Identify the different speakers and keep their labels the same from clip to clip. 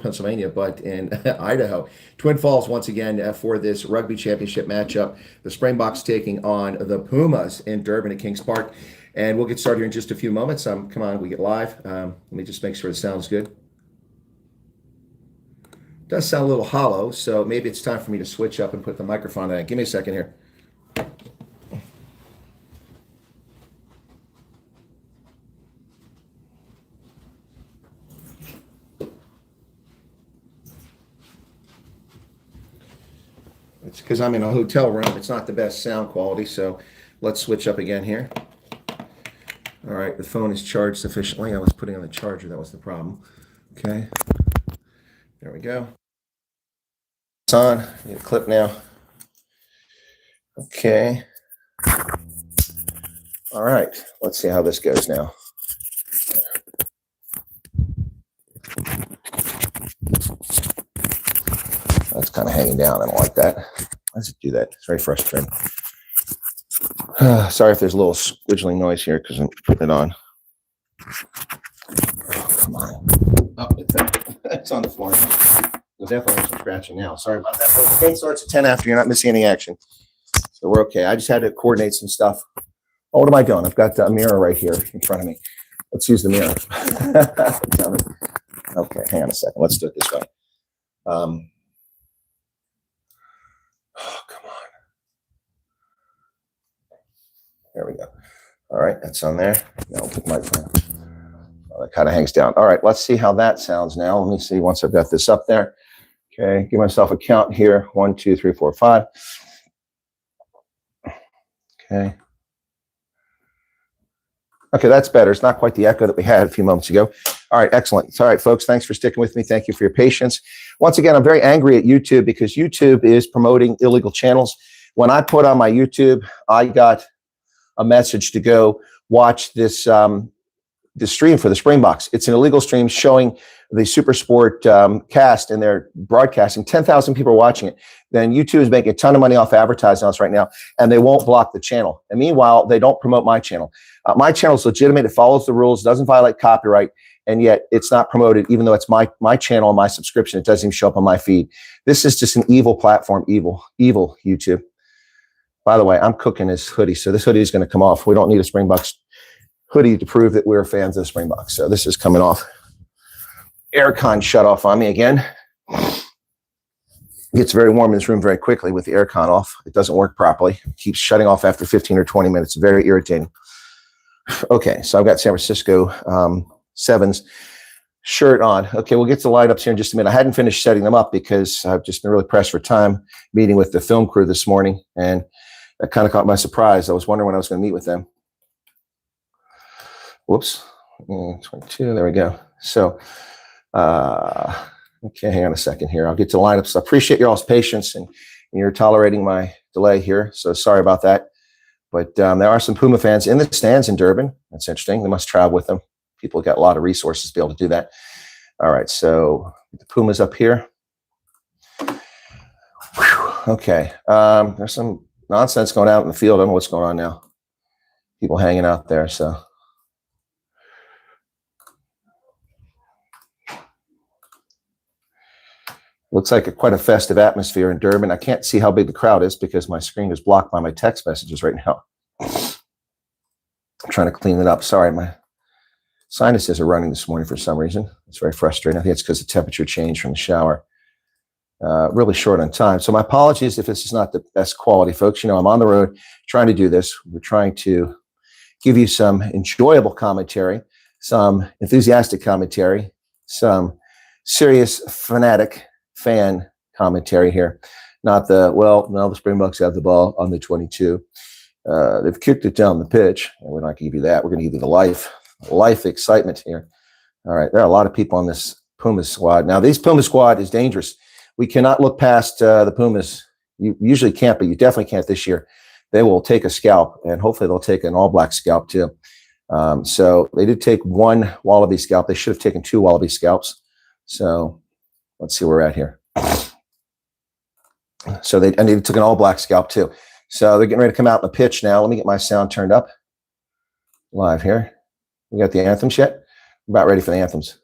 Speaker 1: Pennsylvania, but in Idaho. Twin Falls once again for this rugby championship matchup. The Springboks taking on the Pumas in Durban at Kings Park. And we'll get started here in just a few moments. Come on, we get live. Let me just make sure it sounds good. It does sound a little hollow, so maybe it's time for me to switch up and put the microphone on. Give me a second here. It's because I'm in a hotel room. It's not the best sound quality, so let's switch up again here. All right, the phone is charged sufficiently. I was putting on the charger. That was the problem. Okay. There we go. It's on. Need a clip now. Okay. All right. Let's see how this goes now. That's kind of hanging down. I don't like that. Why does it do that? It's very frustrating. Sorry if there's a little squiggling noise here because I'm putting it on. Oh, come on. Oh, it's on the floor. There's definitely some scratching now. Sorry about that. But the game starts at 10 after. You're not missing any action. So we're okay. I just had to coordinate some stuff. Oh, what am I doing? I've got a mirror right here in front of me. Let's use the mirror. Okay, hang on a second. Let's do it this way. Oh, come on. There we go. All right, that's on there. Now I'll put my phone. Oh, that kind of hangs down. All right, let's see how that sounds now. Let me see once I've got this up there. Okay, give myself a count here. 1, 2, 3, 4, 5. Okay. Okay, that's better. It's not quite the echo that we had a few moments ago. All right, excellent. All right, folks, thanks for sticking with me. Thank you for your patience. Once again, I'm very angry at YouTube because YouTube is promoting illegal channels. When I put on my YouTube, I got a message to go watch this stream for the Springboks. It's an illegal stream showing the Super Sport cast, and they're broadcasting. 10,000 people are watching it. Then YouTube is making a ton of money off advertising us right now, and they won't block the channel. And meanwhile, they don't promote my channel. My channel is legitimate. It follows the rules, doesn't violate copyright, and yet it's not promoted, even though it's my channel and my subscription. It doesn't even show up on my feed. This is just an evil platform, evil YouTube. By the way, I'm cooking this hoodie, so this hoodie is going to come off. We don't need a Springboks hoodie to prove that we're fans of the Springboks. So this is coming off. Aircon shut off on me again. It gets very warm in this room very quickly with the aircon off. It doesn't work properly. It keeps shutting off after 15 or 20 minutes. Very irritating. Okay, so I've got San Francisco Sevens shirt on. Okay, we'll get to the lineups here in just a minute. I hadn't finished setting them up because I've just been really pressed for time, meeting with the film crew this morning, and that kind of caught my surprise. I was wondering when I was going to meet with them. Whoops. 22. There we go. So, okay, hang on a second here. I'll get to the lineups. I appreciate your all's patience and you're tolerating my delay here. So sorry about that. But there are some Puma fans in the stands in Durban. That's interesting. They must travel with them. People got a lot of resources to be able to do that. All right. So the Pumas up here. Whew, okay. There's some nonsense going out in the field. I don't know what's going on now. People hanging out there. So. Looks like quite a festive atmosphere in Durban. I can't see how big the crowd is because my screen is blocked by my text messages right now. I'm trying to clean it up. Sorry, my sinuses are running this morning for some reason. It's very frustrating. I think it's because the temperature changed from the shower. Really short on time. So my apologies if this is not the best quality, folks. You know, I'm on the road trying to do this. We're trying to give you some enjoyable commentary, some enthusiastic commentary, some serious fanatic fan commentary here. Not the, well, no, the Springboks have the ball on the 22. They've kicked it down the pitch. And we're not going to give you that. We're going to give you the life excitement here. All right. There are a lot of people on this Pumas squad. Now, this Pumas squad is dangerous. We cannot look past the Pumas. You usually can't, but you definitely can't this year. They will take a scalp, and hopefully they'll take an all-black scalp too. So they did take one Wallaby scalp. They should have taken 2 Wallaby scalps. So let's see where we're at here. So they took an all-black scalp too. So they're getting ready to come out in the pitch now. Let me get my sound turned up live here. We got the anthems yet? We're about ready for the anthems.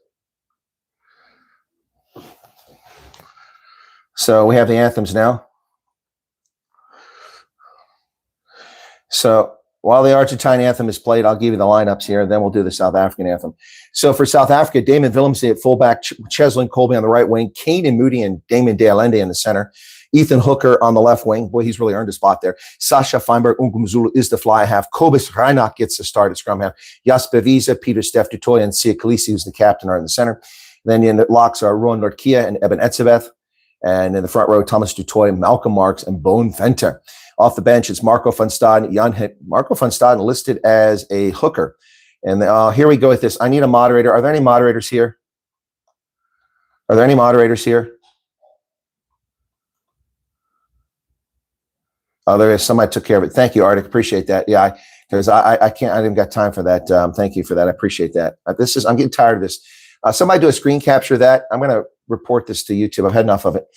Speaker 1: So we have the anthems now. So while the Argentine anthem is played, I'll give you the lineups here, and then we'll do the South African anthem. So for South Africa, Damon Willemse at fullback, Cheslin Colby on the right wing, Kane and Moody and Damon De Allende in the center, Ethan Hooker on the left wing. Boy, he's really earned a spot there. Sasha Feinberg Ungumzulu is the fly half. Kobus Reinach gets the start at scrum half. Jasper Wiese, Peter Steph Dutoy, and Sia Khaleesi, who's the captain, are in the center. Then in the locks are Rowan Lorkia and Eben Etzebeth. And in the front row, Thomas Dutoy, Malcolm Marks, and Bone Venter. Off the bench, it's Marco van Staden. Marco van Staden listed as a hooker. And here we go with this. I need a moderator. Are there any moderators here? Are there any moderators here? Oh, there is. Somebody took care of it. Thank you, Arctic. Appreciate that. Yeah, because I can't. I didn't got time for that. Thank you for that. I appreciate that. I'm getting tired of this. Somebody do a screen capture of that. I'm going to report this to YouTube. I've had enough of it.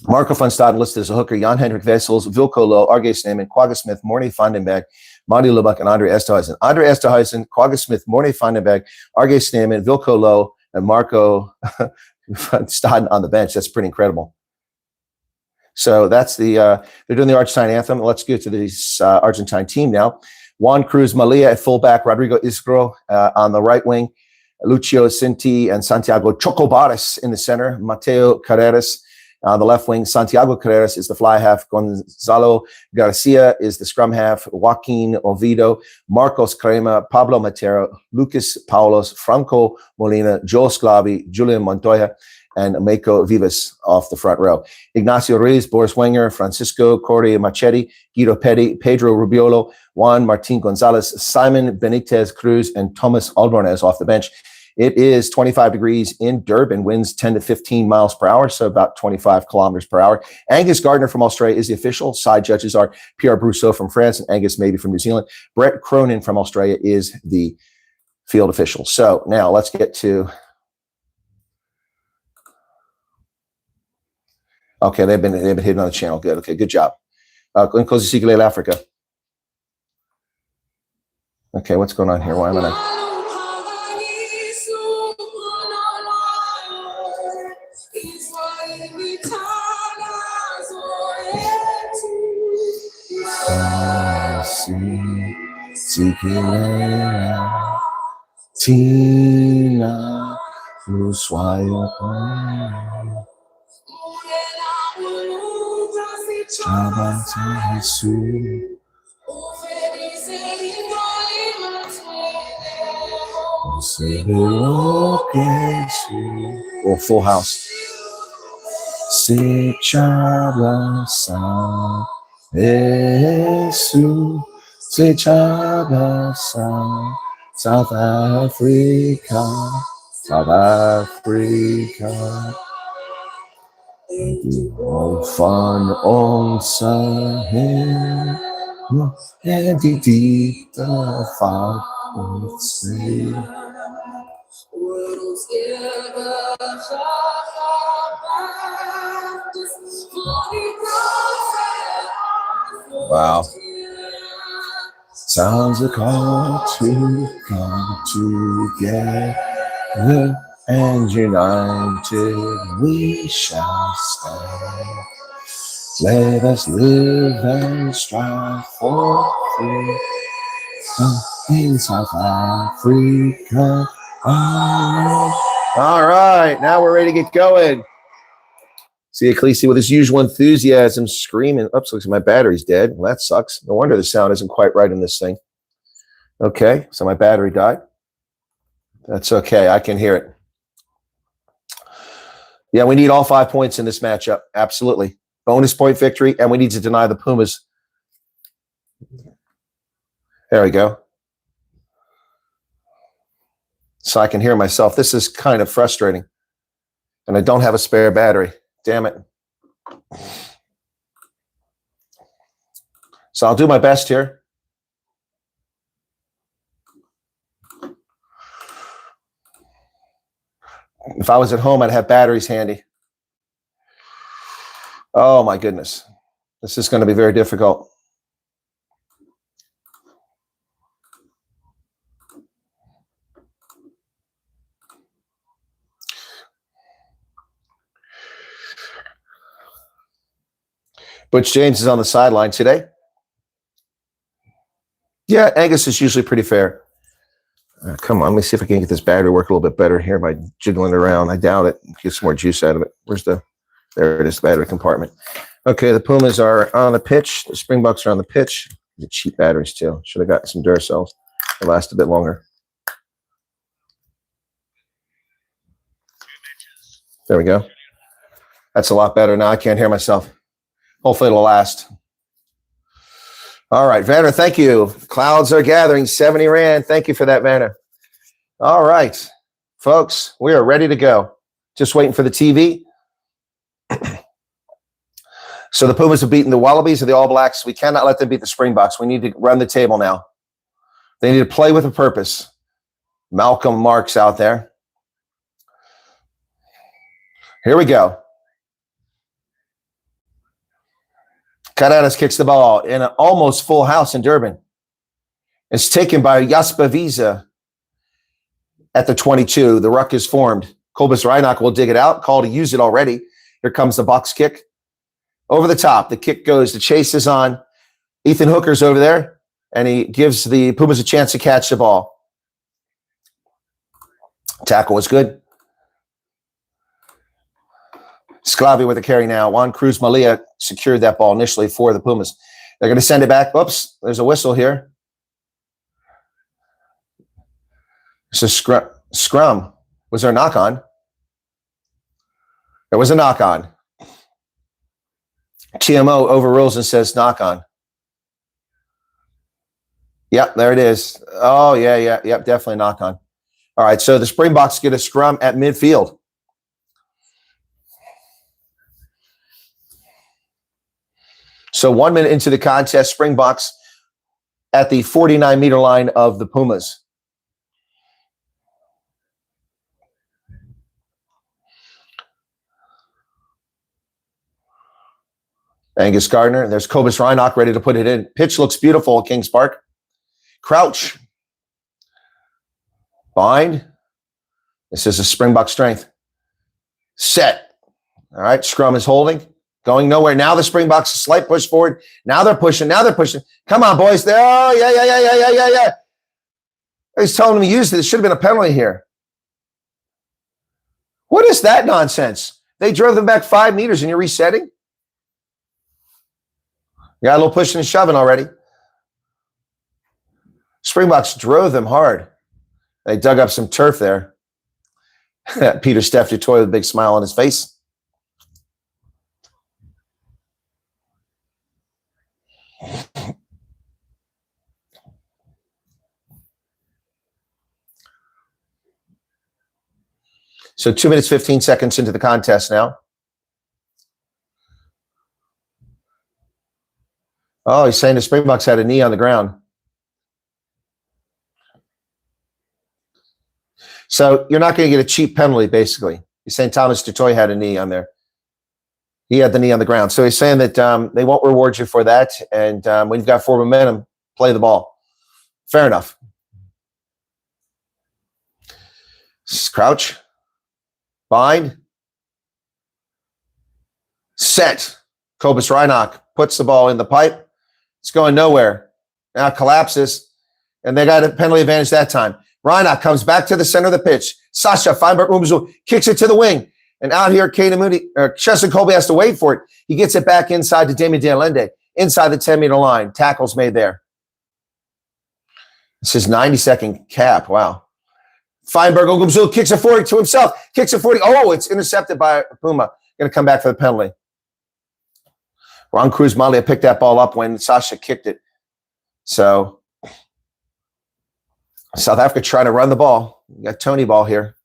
Speaker 1: Marco van Staden listed as a hooker, Jan-Hendrik Wessels, Wilco Low, Arge Sneeman, Quagga Smith, Morney Vandenberg, Monty Lubach, and Andre Esterhuizen. Andre Esterhuizen, Quagga Smith, Morney Vandenberg, Arge Sneeman, Wilco Low, and Marco van Staden on the bench. That's pretty incredible. So that's they're doing the Argentine anthem. Let's get to this Argentine team now. Juan Cruz Malia at fullback, Rodrigo Isgro on the right wing, Lucio Cinti and Santiago Chocobares in the center, Mateo Carreras on the left wing. Santiago Carreras is the fly half, Gonzalo Garcia is the scrum half, Joaquin Oviedo, Marcos Crema, Pablo Matero, Lucas Paulos, Franco Molina, Joel Sclavi, Julian Montoya, and Mako Vivas off the front row. Ignacio Ruiz, Boris Wenger, Francisco Correa Machetti, Guido Petty, Pedro Rubiolo, Juan Martin Gonzalez, Simon Benitez Cruz, and Thomas Albornez off the bench. It is 25 degrees in Durban, winds 10 to 15 miles per hour, so about 25 kilometers per hour. Angus Gardner from Australia is the official. Side judges are Pierre Brousseau from France and Angus Maybe from New Zealand. Brett Cronin from Australia is the field official. So now let's get to... Okay, they've been hidden on the channel. Good. Okay, good job. Inclusive Africa. Okay, what's going on here? Why am I not? Tina Oh, full house. Se chabasa Esu Se chabasa South Africa. South Africa. Oh, fun on Sahel. And deep the far sea. Wow. Sounds a call to come together and united we shall stand. Let us live and strive for freedom in South Africa. All right, now we're ready to get going. See Khaleesi with his usual enthusiasm screaming. Oops, looks like my battery's dead. Well, that sucks. No wonder the sound isn't quite right in this thing. Okay, so my battery died. That's okay. I can hear it. Yeah, we need all 5 points in this matchup. Absolutely. Bonus point victory, and we need to deny the Pumas. There we go. So I can hear myself. This is kind of frustrating. And I don't have a spare battery. Damn it. So I'll do my best here. If I was at home, I'd have batteries handy. Oh, my goodness. This is going to be very difficult. Butch James is on the sideline today. Yeah, Angus is usually pretty fair. Come on, let me see if I can get this battery work a little bit better here by jiggling it around. I doubt it. Get some more juice out of it. There it is, the battery compartment. Okay, the Pumas are on the pitch. The Springboks are on the pitch. The cheap batteries too. Should have gotten some Duracells. They last a bit longer. There we go. That's a lot better. Now I can't hear myself. Hopefully it'll last. All right, Vanner, thank you. Clouds are gathering, 70 Rand. Thank you for that, Vanner. All right, folks, we are ready to go. Just waiting for the TV. So the Pumas have beaten the Wallabies of the All Blacks. We cannot let them beat the Springboks. We need to run the table now. They need to play with a purpose. Malcolm Marks out there. Here we go. Karadas kicks the ball in an almost full house in Durban. It's taken by Jasper Wiese at the 22. The ruck is formed. Kobus Reinach will dig it out. Call to use it already. Here comes the box kick. Over the top. The kick goes. The chase is on. Ethan Hooker's over there, and he gives the Pumas a chance to catch the ball. Tackle was good. Sclavi with the carry now. Juan Cruz Malia secured that ball initially for the Pumas. They're going to send it back. Whoops, there's a whistle here. It's a scrum. Was there a knock on? There was a knock on. TMO overrules and says knock on. Yep, there it is. Oh, yeah, definitely knock on. All right, so the Springboks get a scrum at midfield. So 1 minute into the contest, Springboks at the 49-meter line of the Pumas. Angus Gardner. There's Kobus Reinach ready to put it in. Pitch looks beautiful at Kings Park. Crouch. Bind. This is a Springbok strength. Set. All right, scrum is holding. Going nowhere. Now the Springboks, a slight push forward. Now they're pushing. Come on, boys. There. Oh, yeah. He's telling them to use it. There should have been a penalty here. What is that nonsense? They drove them back 5 meters and you're resetting? You got a little pushing and shoving already. Springboks drove them hard. They dug up some turf there. Peter Steph du Toit with a big smile on his face. So 2 minutes, 15 seconds into the contest now. Oh, he's saying the Springboks had a knee on the ground. So you're not going to get a cheap penalty, basically. He's saying Thomas du Toit had a knee on there. He had the knee on the ground. So he's saying that they won't reward you for that. And when you've got forward momentum, play the ball. Fair enough. Crouch. Bind. Set. Kobus Reinach puts the ball in the pipe. It's going nowhere. Now it collapses. And they got a penalty advantage that time. Reinach comes back to the center of the pitch. Sasha Feinberg Umzu kicks it to the wing. And out here, Chesson Colby has to wait for it. He gets it back inside to Damien Delende, inside the 10-meter line. Tackle's made there. This is 90-second cap. Wow. Feinberg Umzu kicks it 40 to himself. Kicks it 40. Oh, it's intercepted by Puma. Going to come back for the penalty. Ron Cruz Malia picked that ball up when Sasha kicked it. So South Africa trying to run the ball. You got Tony ball here.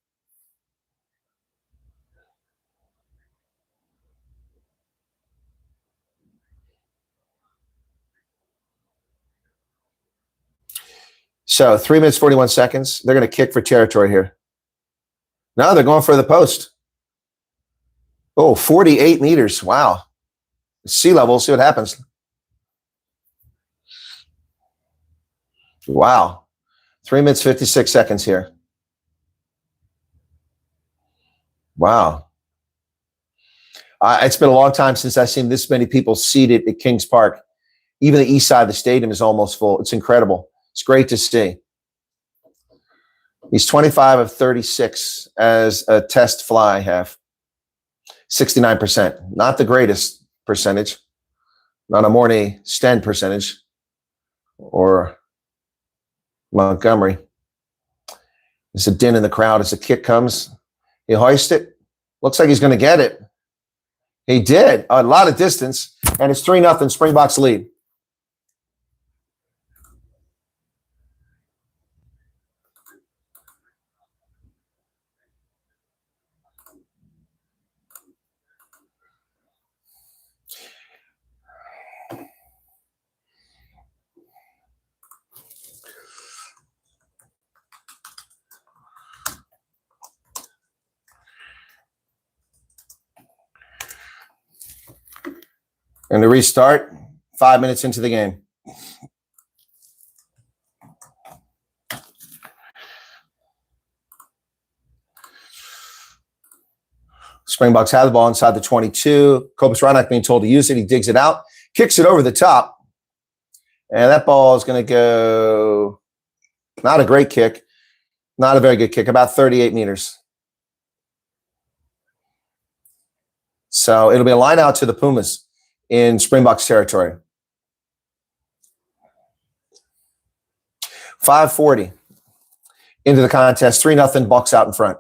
Speaker 1: So 3 minutes, 41 seconds. They're going to kick for territory here. No, they're going for the post. Oh, 48 meters. Wow. Sea level. See what happens. Wow. 3 minutes, 56 seconds here. Wow. It's been a long time since I've seen this many people seated at Kings Park. Even the east side of the stadium is almost full. It's incredible. It's great to see. He's 25 of 36 as a test fly half. 69%. Not the greatest percentage. Not a Mornay Sten percentage or Montgomery. There's a din in the crowd as the kick comes. He hoists it. Looks like he's going to get it. He did. A lot of distance. And it's 3-0 Springboks lead. And to restart, 5 minutes into the game. Springboks have the ball inside the 22. Cobus Reinach being told to use it. He digs it out, kicks it over the top. And that ball is going to go, not a great kick, not a very good kick, about 38 meters. So it'll be a line out to the Pumas in Springboks territory. 5:40 into the contest, 3-0 Bucks out in front.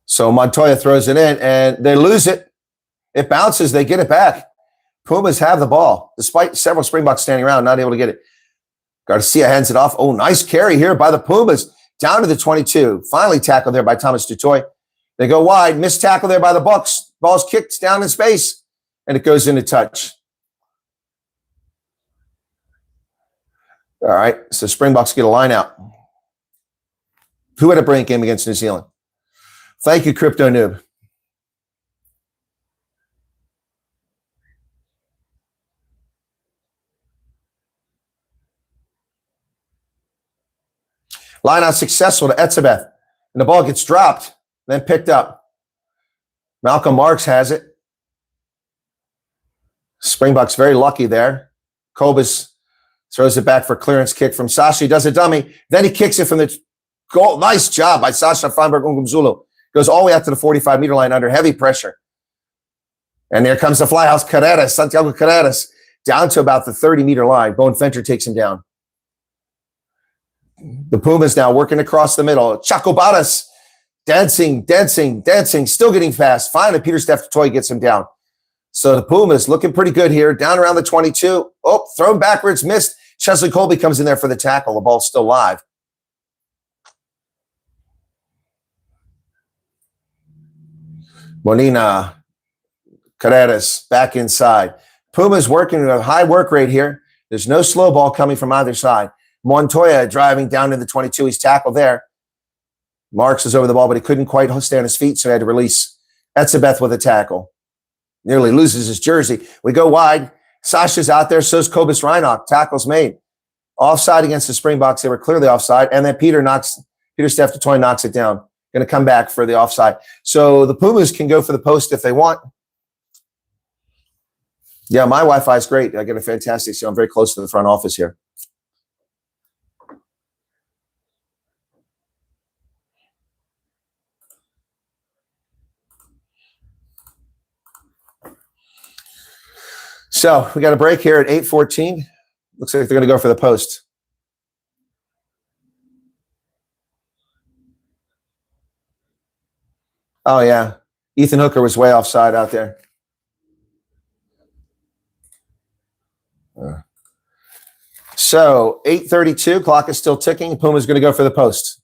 Speaker 1: So Montoya throws it in and they lose it. It bounces, they get it back. Pumas have the ball, despite several Springboks standing around, not able to get it. Garcia hands it off. Oh, nice carry here by the Pumas. Down to the 22. Finally tackled there by Thomas Dutoy. They go wide. Missed tackle there by the Bucks. Ball's kicked down in space. And it goes into touch. All right. So Springboks get a line out. Who had a break game against New Zealand? Thank you, Crypto Noob. Line out successful to Etzebeth. And the ball gets dropped, then picked up. Malcolm Marks has it. Springboks very lucky there. Cobus throws it back for clearance kick from Sasha. He does a dummy. Then he kicks it from the goal. Nice job by Sasha Feinberg-Ungumzulu. Goes all the way out to the 45-meter line under heavy pressure. And there comes the flyhouse Carreras, Santiago Carreras, down to about the 30-meter line. Bone Fenter takes him down. The Pumas now working across the middle. Chaco Barras dancing, still getting fast. Finally, Peter Steph Toy gets him down. So the Pumas looking pretty good here. Down around the 22. Oh, thrown backwards, missed. Chesley Colby comes in there for the tackle. The ball's still live. Molina, Carreras back inside. Pumas working at a high work rate here. There's no slow ball coming from either side. Montoya driving down to the 22. He's tackled there. Marks is over the ball, but he couldn't quite stay on his feet, so he had to release. Etzebeth with a tackle. Nearly loses his jersey. We go wide. Sasha's out there. So's Cobus Reinach. Tackle's made. Offside against the Springboks. They were clearly offside. And then Peter Steph Toy knocks it down. Going to come back for the offside. So the Pumas can go for the post if they want. Yeah, my Wi-Fi is great. I get a fantastic, so I'm very close to the front office here. So we got a break here at 8:14. Looks like they're going to go for the post. Oh, yeah. Ethan Hooker was way offside out there. So 8:32, clock is still ticking. Puma's going to go for the post.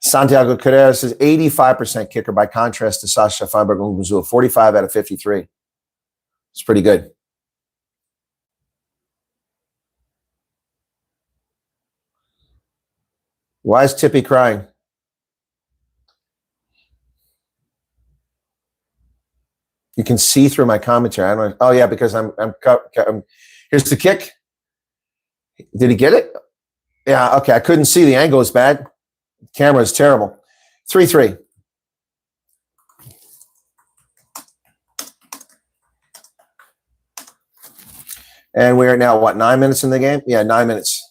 Speaker 1: Santiago Carreras is 85% kicker by contrast to Sasha Feinberg-Ungumzulu, 45 out of 53. It's pretty good. Why is Tippy crying? You can see through my commentary. I don't know. Oh, yeah, because I'm here's the kick. Did he get it? Yeah, okay. I couldn't see. The angle is bad. Camera is terrible. 3-3. And we are now, what, 9 minutes in the game? Yeah, 9 minutes.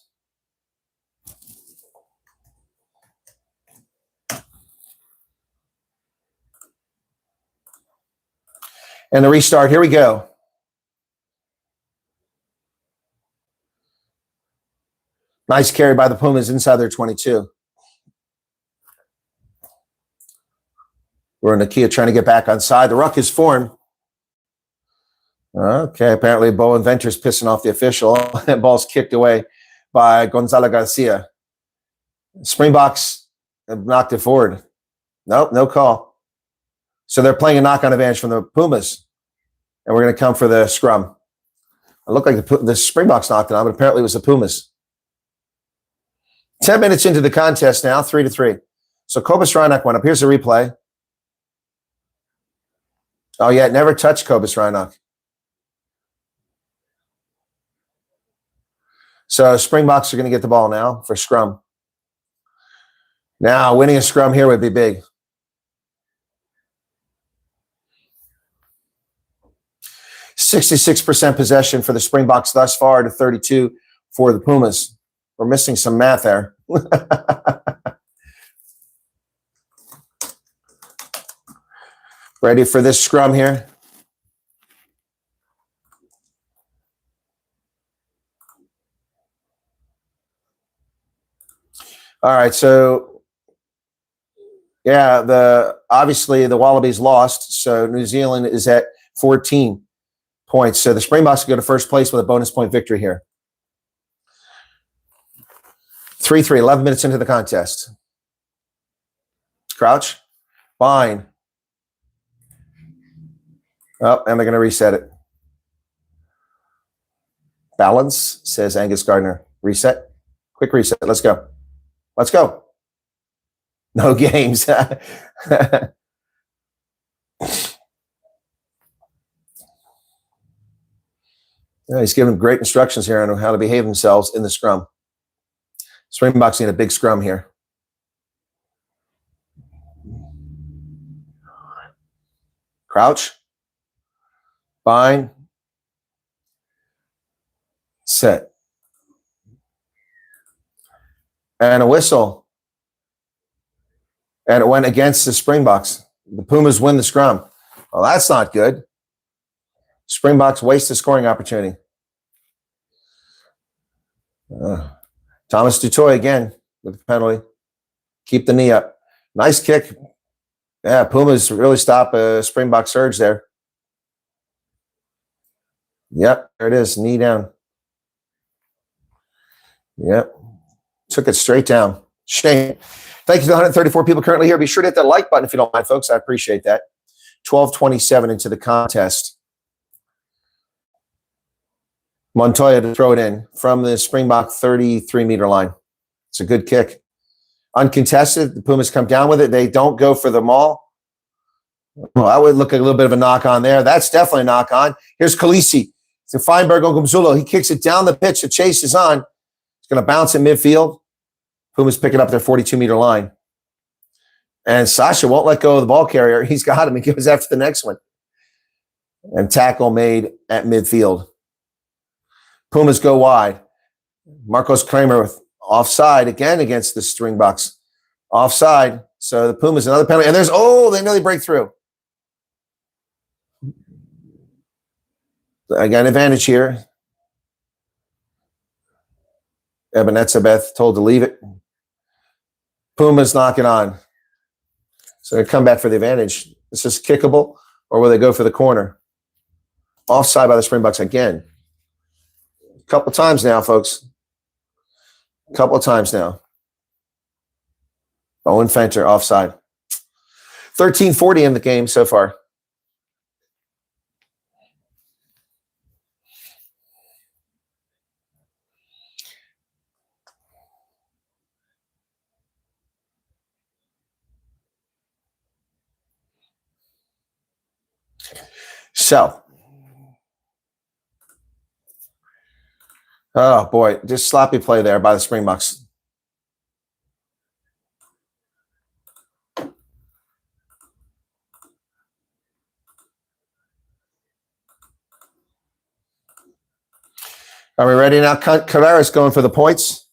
Speaker 1: And the restart. Here we go. Nice carry by the Pumas inside their 22. We're in Nakia trying to get back on side. The ruck is formed. Okay, apparently Bo Inventor's pissing off the official. That ball's kicked away by Gonzalo Garcia. Springboks have knocked it forward. Nope, no call. So they're playing a knock-on advantage from the Pumas. And we're going to come for the scrum. It looked like the Springboks knocked it on, but apparently it was the Pumas. 10 minutes into the contest now, 3-3. So Kobus Reinach went up. Here's the replay. Oh, yeah, it never touched Kobus Reinach. So Springboks are going to get the ball now for scrum. Now, winning a scrum here would be big. %66% possession for the Springboks thus far to 32 for the Pumas. We're missing some math there. Ready for this scrum here? All right, so yeah, obviously the Wallabies lost, so New Zealand is at 14 points. So the Springboks go to first place with a bonus point victory here. 3-3, 11 minutes into the contest. Crouch, bind. Oh, and they're going to reset it. Balance, says Angus Gardner. Reset. Quick reset. Let's go. Let's go. No games. Yeah, he's given great instructions here on how to behave themselves in the scrum. Springboks need a big scrum here. Crouch. Bind. Set. And a whistle. And it went against the Springboks. The Pumas win the scrum. Well, that's not good. Springboks waste a scoring opportunity. Thomas Dutoy again with the penalty. Keep the knee up. Nice kick. Yeah, Pumas really stop a Springbok surge there. Yep, there it is. Knee down. Yep. Took it straight down. Shame. Thank you to the 134 people currently here. Be sure to hit that like button if you don't mind, folks. I appreciate that. 12:27 into the contest. Montoya to throw it in from the Springbok 33-meter line. It's a good kick. Uncontested. The Pumas come down with it. They don't go for the maul. Well, that would look like a little bit of a knock on there. That's definitely a knock on. Here's Khaleesi. To Feinberg Ogumzulo. He kicks it down the pitch. The chase is on. It's going to bounce in midfield. Pumas pick it up their 42-meter line. And Sasha won't let go of the ball carrier. He's got him. He goes after the next one. And tackle made at midfield. Pumas go wide. Marcos Kramer with offside again against the Springboks. Offside. So the Pumas, another penalty. And they nearly break through. Again, advantage here. Ebenetzabeth told to leave it. Pumas knock it on. So they come back for the advantage. Is this kickable, or will they go for the corner? Offside by the Springboks again. A couple times now, folks. A couple of times now. Owen Fenter offside. 13:40 in the game so far. So, Oh, boy. Just sloppy play there by the Springboks. Are we ready now? Carrera's going for the points.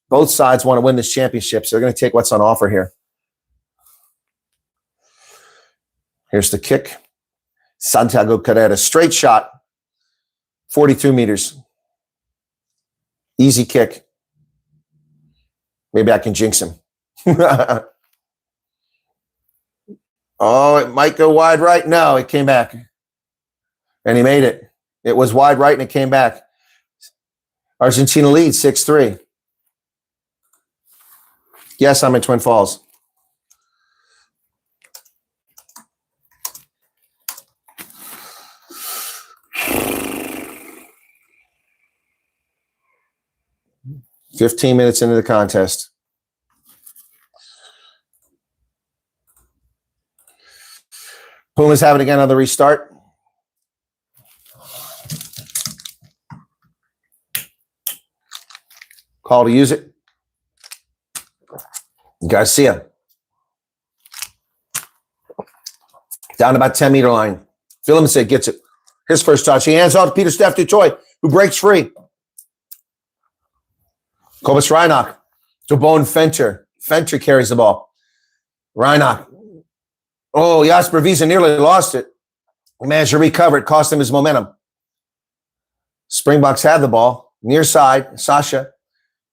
Speaker 1: Both sides want to win this championship, so they're going to take what's on offer here. Here's the kick. Santiago Carrera, straight shot, 42 meters. Easy kick. Maybe I can jinx him. Oh, it might go wide right. No, it came back. And he made it. It was wide right and it came back. Argentina leads 6-3. Yes, I'm in Twin Falls. "15 minutes into the contest. Pumas have it again on the restart. Call to use it. Garcia. Down to about 10-meter line. Willemse gets it. His first touch. He hands off to Peter Steph Dutoy, who breaks free. Kobus Reinach to Bone Fenter. Fenter carries the ball. Reinach. Oh, Jasper Wiese nearly lost it. He managed to recover it, cost him his momentum. Springboks have the ball. Near side, Sasha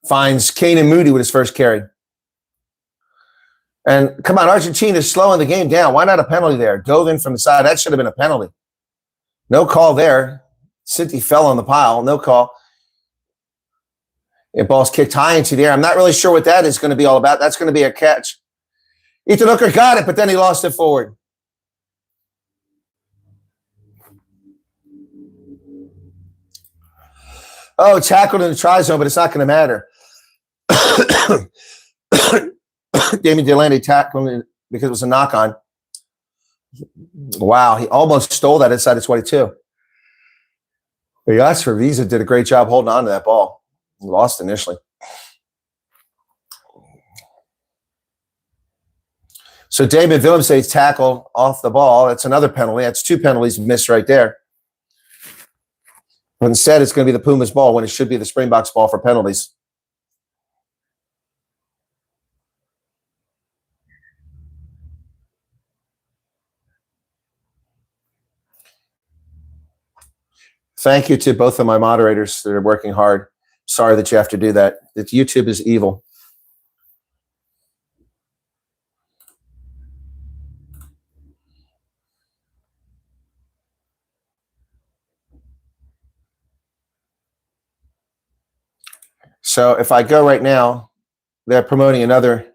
Speaker 1: finds Kanan Moody with his first carry. And come on, Argentina's slowing the game down. Why not a penalty there? Dove in from the side. That should have been a penalty. No call there. Cinti fell on the pile. No call. The ball's kicked high into the air. I'm not really sure what that is going to be all about. That's going to be a catch. Ethan Hooker got it, but then he lost it forward. Oh, tackled in the try zone, but it's not going to matter. Damien Delaney tackled him because it was a knock-on. Wow, he almost stole that inside the 22. Jasper Wiese did a great job holding on to that ball. He lost initially. So David Willemse's tackle off the ball. That's another penalty. That's two penalties missed right there. But instead, it's going to be the Pumas ball when it should be the Springboks ball for penalties. Thank you to both of my moderators that are working hard. Sorry that you have to do that. YouTube is evil. So if I go right now, they're promoting another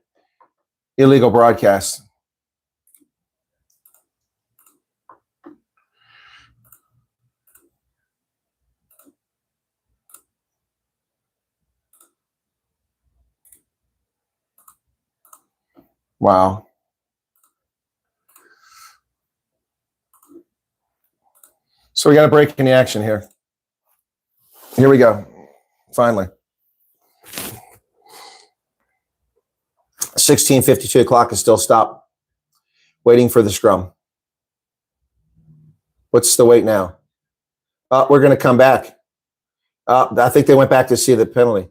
Speaker 1: illegal broadcast. Wow. So we got a break in the action here. Here we go. Finally. 16:52 o'clock is still stopped. Waiting for the scrum. What's the wait now? We're going to come back. I think they went back to see the penalty.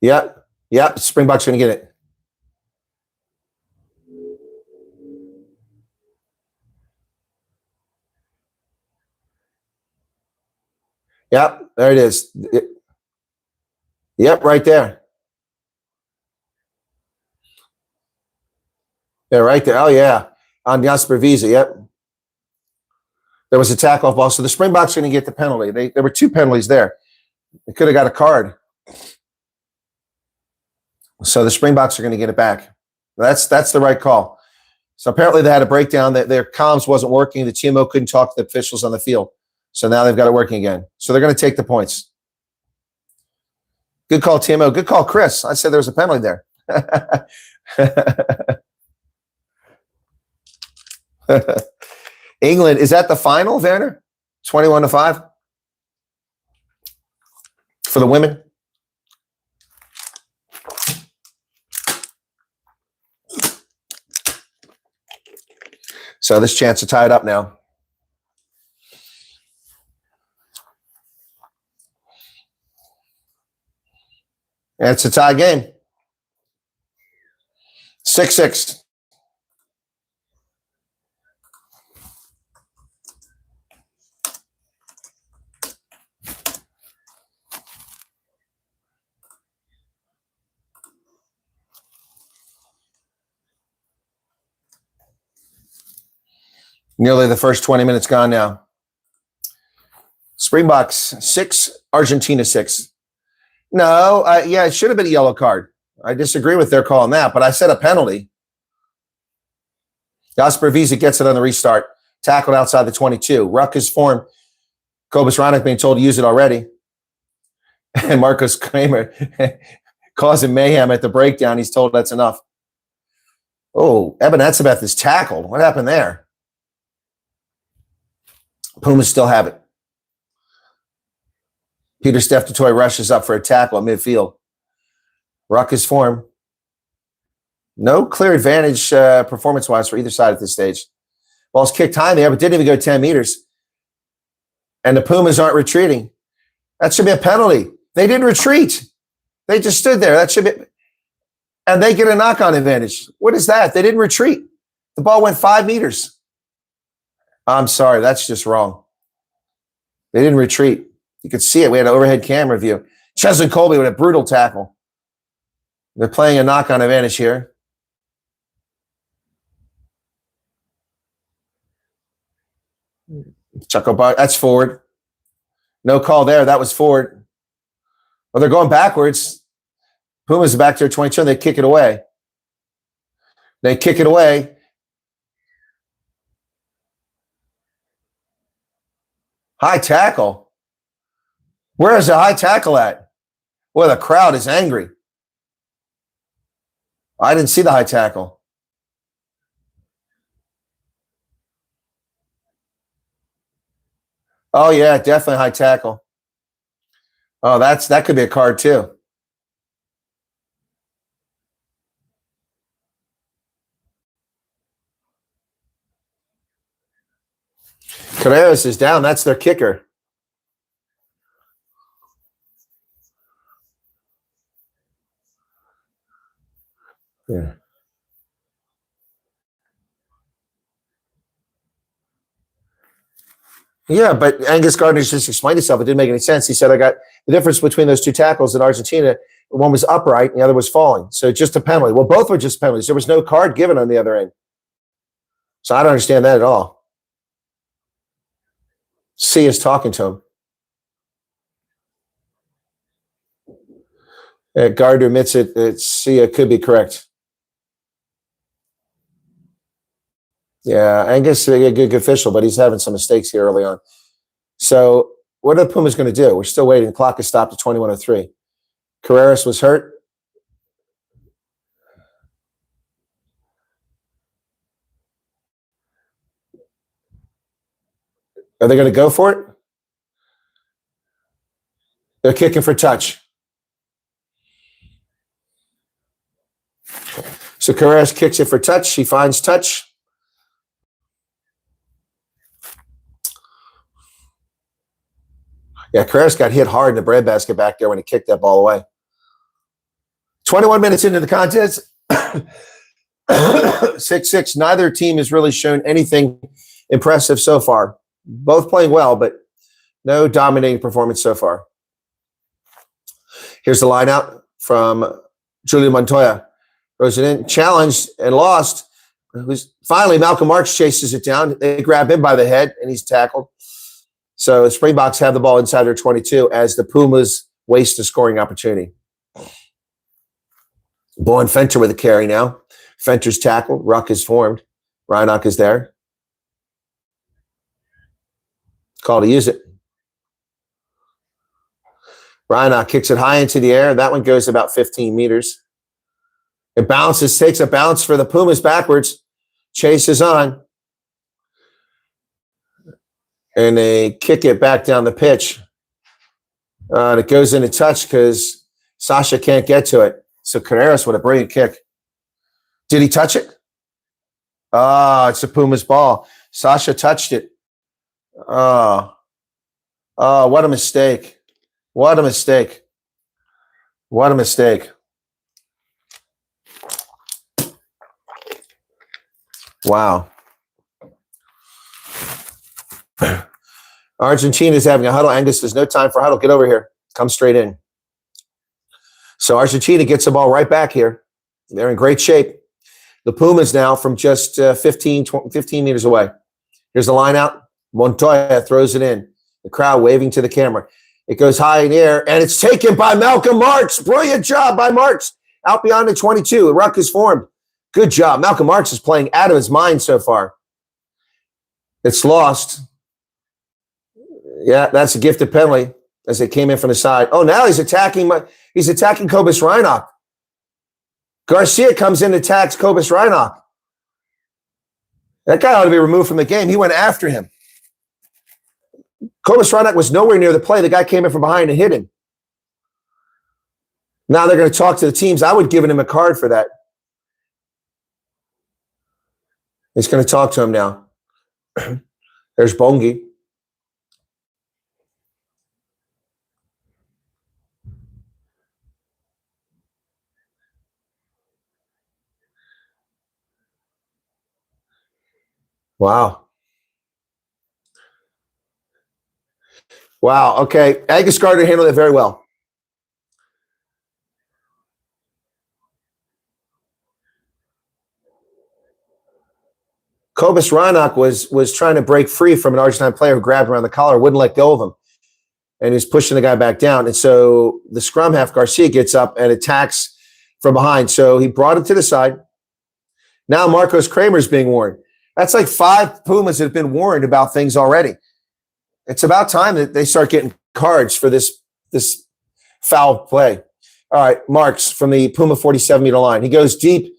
Speaker 1: Yep. Springbok's going to get it. Yep, there it is. Yep, right there. Yeah, right there. Oh, yeah. On Jasper Wiese, yep. There was a tackle off ball. So the Springboks are going to get the penalty. There were two penalties there. They could have got a card. So the Springboks are going to get it back. That's the right call. So apparently they had a breakdown. Their comms wasn't working. The TMO couldn't talk to the officials on the field. So now they've got it working again. So they're going to take the points. Good call, TMO. Good call, Chris. I said there was a penalty there. England, is that the final, Werner? 21-5 for the women? So this chance to tie it up now. And it's a tie game. 6-6. Nearly the first 20 minutes gone now. Springboks 6, Argentina 6. No, yeah, it should have been a yellow card. I disagree with their call on that, but I said a penalty. Jasper Wiese gets it on the restart. Tackled outside the 22. Ruck is formed. Kobus Ronick being told to use it already. And Marcus Kramer causing mayhem at the breakdown. He's told that's enough. Oh, Eben Etzebeth is tackled. What happened there? Pumas still have it. Peter Steph DeToy rushes up for a tackle at midfield. Ruck is formed. No clear advantage performance-wise for either side at this stage. Ball's kicked high in the air, but didn't even go 10 meters. And the Pumas aren't retreating. That should be a penalty. They didn't retreat. They just stood there. That should be. And they get a knock-on advantage. What is that? They didn't retreat. The ball went 5 meters. I'm sorry, that's just wrong. They didn't retreat. You could see it. We had an overhead camera view. Chesley Colby with a brutal tackle. They're playing a knock-on advantage here. Chucklebar, that's forward. No call there. That was forward. Well, they're going backwards. Pumas are back to their 22, and they kick it away. They kick it away. High tackle. Where is the high tackle at? Well, the crowd is angry. I didn't see the high tackle. Oh, yeah, definitely high tackle. Oh, that could be a card too. Carreras is down. That's their kicker. Yeah. Yeah, but Angus Gardner just explained himself. It didn't make any sense. He said, I got the difference between those two tackles in Argentina. One was upright and the other was falling. So just a penalty. Well, both were just penalties. There was no card given on the other end. So I don't understand that at all. C is talking to him. Gardner admits it. C could be correct. Yeah, Angus is a good official, but he's having some mistakes here early on. So what are the Pumas going to do? We're still waiting. The clock is stopped at 21:03. Carreras was hurt. Are they going to go for it? They're kicking for touch. So Carreras kicks it for touch. He finds touch. Yeah, Carreras got hit hard in the breadbasket back there when he kicked that ball away. 21 minutes into the contest. 6-6. Neither team has really shown anything impressive so far. Both playing well, but no dominating performance so far. Here's the line out from Julio Montoya. Throws it in, challenged and lost. Finally, Malcolm Marks chases it down. They grab him by the head, and he's tackled. So the Springboks have the ball inside their 22 as the Pumas waste a scoring opportunity. Bowen Fenter with a carry now. Fenter's tackled. Ruck is formed. Reinach is there. Call to use it. Reinach kicks it high into the air. That one goes about 15 meters. It bounces, takes a bounce for the Pumas backwards. Chase is on. And they kick it back down the pitch. And it goes into touch because Sasha can't get to it. So Carreras with a brilliant kick. Did he touch it? It's a Pumas ball. Sasha touched it. What a mistake. What a mistake. What a mistake. Wow. Argentina is having a huddle. Angus, there's no time for huddle. Get over here. Come straight in. So Argentina gets the ball right back here. They're in great shape. The Pumas now from just 15 meters away. Here's the line out. Montoya throws it in. The crowd waving to the camera. It goes high in the air, and it's taken by Malcolm Marks. Brilliant job by Marks. Out beyond the 22. The ruck is formed. Good job. Malcolm Marks is playing out of his mind so far. It's lost. Yeah, that's a gifted penalty as it came in from the side. Oh, now he's attacking Kobus Reinach. Garcia comes in and attacks Kobus Reinach. That guy ought to be removed from the game. He went after him. Kobus Reinach was nowhere near the play. The guy came in from behind and hit him. Now they're going to talk to the teams. I would have given him a card for that. He's going to talk to him now. There's Bongi. Wow. Wow. Okay. Angus Gardner handled it very well. Kobus Reinach was trying to break free from an Argentine player who grabbed around the collar, wouldn't let go of him. And he's pushing the guy back down. And so the scrum half, Garcia, gets up and attacks from behind. So he brought it to the side. Now Marcos Kramer's being warned. That's like 5 Pumas that have been warned about things already. It's about time that they start getting cards for this foul play. All right, Marks from the Puma 47-meter line. He goes deep,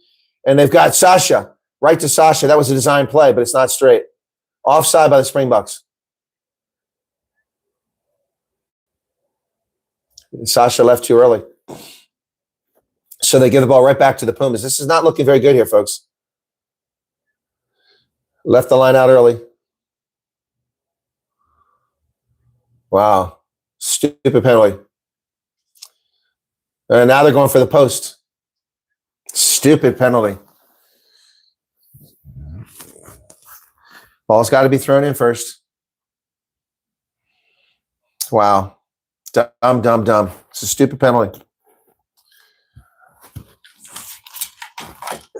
Speaker 1: and they've got Sasha. Right to Sasha. That was a design play, but it's not straight. Offside by the Springboks. Sasha left too early. So they give the ball right back to the Pumas. This is not looking very good here, folks. Left the line out early. Wow. Stupid penalty. And now they're going for the post. Stupid penalty. Ball's got to be thrown in first. Wow. Dumb. It's a stupid penalty.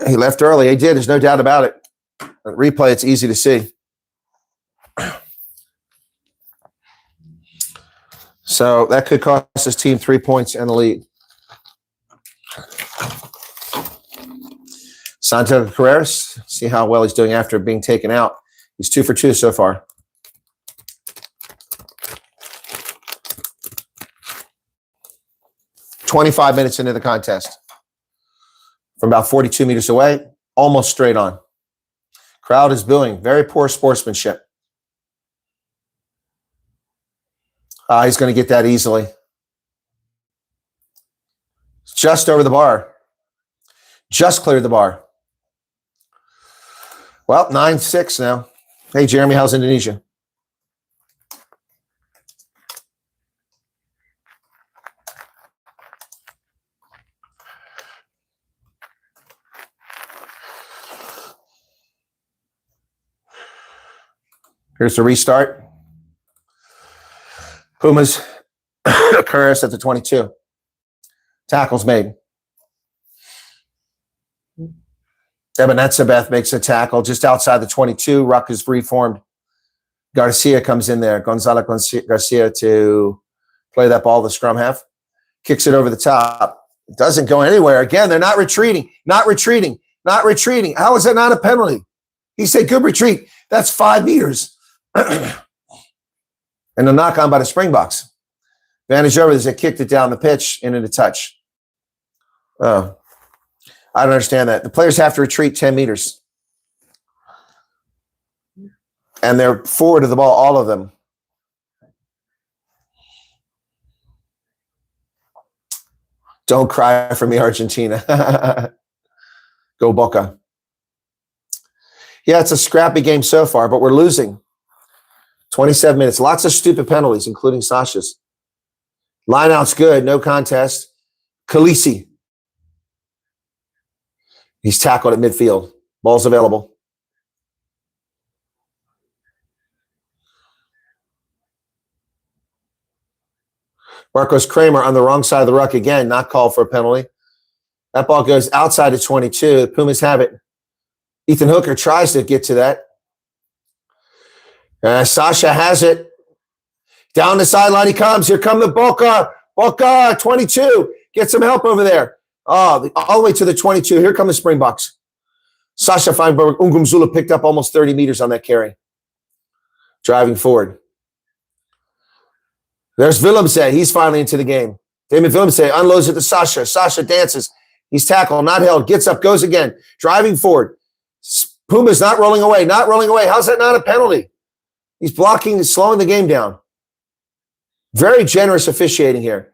Speaker 1: He left early. He did. There's no doubt about it. Replay, it's easy to see. So that could cost his team 3 points and the lead. Santiago Carreras, see how well he's doing after being taken out. He's 2 for 2 so far. "25 minutes into the contest. From about 42 meters away, almost straight on. Crowd is booing. Very poor sportsmanship. He's going to get that easily. Just over the bar. Just cleared the bar. Well, 9-6 now. Hey, Jeremy, how's Indonesia? Here's the restart. Pumas, Carreras at the 22. Tackles made. Ebenetzabeth makes a tackle just outside the 22. Ruck is reformed. Garcia comes in there. Gonzalo Garcia to play that ball, the scrum half. Kicks it over the top. It doesn't go anywhere. Again, they're not retreating. Not retreating. How is that not a penalty? He said, good retreat. That's 5 meters. And a knock on by the Springboks. Vantage over as they kicked it down the pitch and into touch. Oh. I don't understand that. The players have to retreat 10 meters. And they're forward of the ball, all of them. Don't cry for me, Argentina. Go Boca. Yeah, it's a scrappy game so far, but we're losing. 27 minutes. Lots of stupid penalties, including Sasha's. Lineout's good. No contest. Khaleesi. He's tackled at midfield. Ball's available. Marcos Kramer on the wrong side of the ruck again, not called for a penalty. That ball goes outside of 22. The Pumas have it. Ethan Hooker tries to get to that. Sasha has it. Down the sideline he comes. Here come the Boca. Boca, 22. Get some help over there. Oh, all the way to the 22. Here come the Springboks. Sasha Feinberg, Ungumzula picked up almost 30 meters on that carry. Driving forward. There's Willemse. He's finally into the game. Damon Willemse unloads it to Sasha. Sasha dances. He's tackled, not held. Gets up, goes again. Driving forward. Puma's not rolling away. Not rolling away. How's that not a penalty? He's blocking, slowing the game down. Very generous officiating here.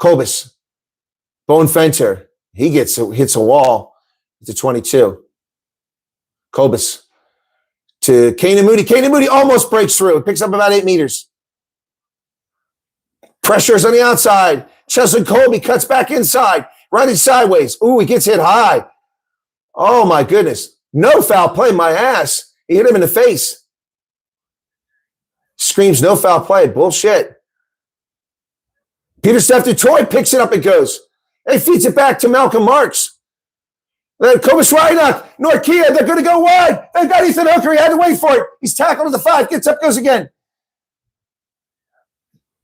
Speaker 1: Kobus. Bone Fenter. He hits a wall. It's a 22. Kobus. To Kanan Moody. Kanan Moody almost breaks through. It picks up about 8 meters. Pressures on the outside. Cheslin Colby cuts back inside. Running sideways. Ooh, he gets hit high. Oh, my goodness. No foul play, my ass. He hit him in the face. Screams no foul play. Bullshit. Peter Steph Detroit picks it up and goes. He feeds it back to Malcolm Marks. Then Kobus Reinach, Norkia, they're going to go wide. They got Ethan Hooker. He had to wait for it. He's tackled to the 5. Gets up, goes again.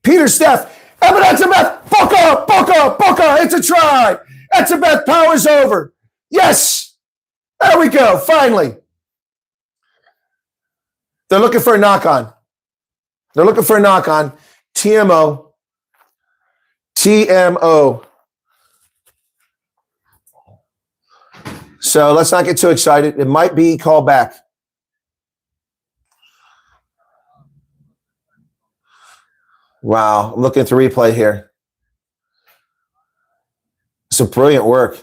Speaker 1: Peter Steph. Ebenezer Boca, Boca, Boca. It's a try. Etzebeth powers over. Yes. There we go. Finally. They're looking for a knock-on. They're looking for a knock-on. TMO. TMO. So let's not get too excited. It might be called back. Wow. I'm looking at the replay here. It's a brilliant work.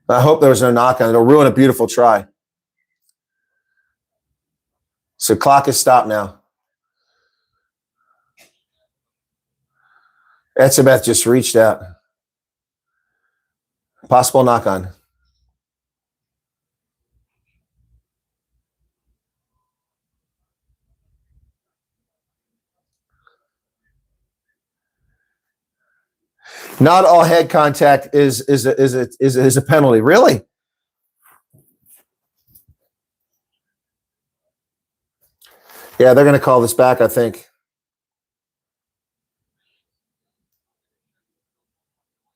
Speaker 1: I hope there was no knock-on. It'll ruin a beautiful try. So clock is stopped now. Etzebeth just reached out. Possible knock-on. Not all head contact is a penalty. Really? Yeah, they're going to call this back, I think.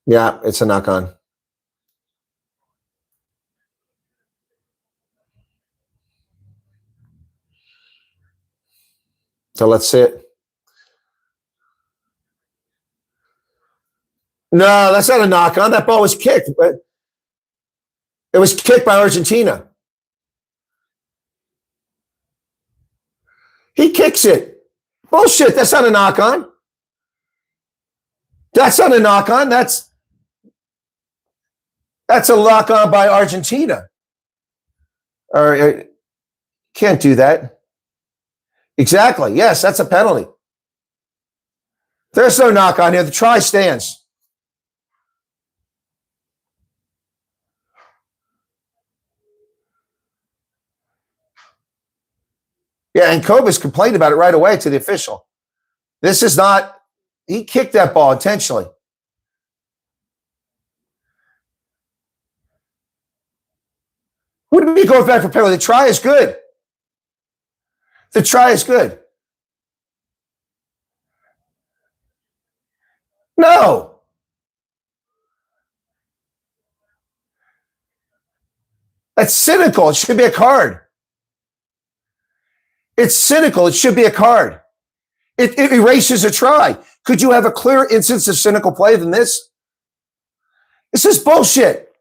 Speaker 1: Yeah, it's a knock-on. So let's see it. No, that's not a knock-on. That ball was kicked. It was kicked by Argentina. He kicks it. Bullshit. That's not a knock-on. That's not a knock-on. That's a knock-on by Argentina. Or can't do that. Exactly. Yes, that's a penalty. There's no knock-on here. The try stands. Yeah, and Kobus complained about it right away to the official. This is not, he kicked that ball intentionally. Wouldn't be going back for penalty. The try is good. The try is good. No. That's cynical. It should be a card. It's cynical. It should be a card. It erases a try. Could you have a clearer instance of cynical play than this? This is bullshit.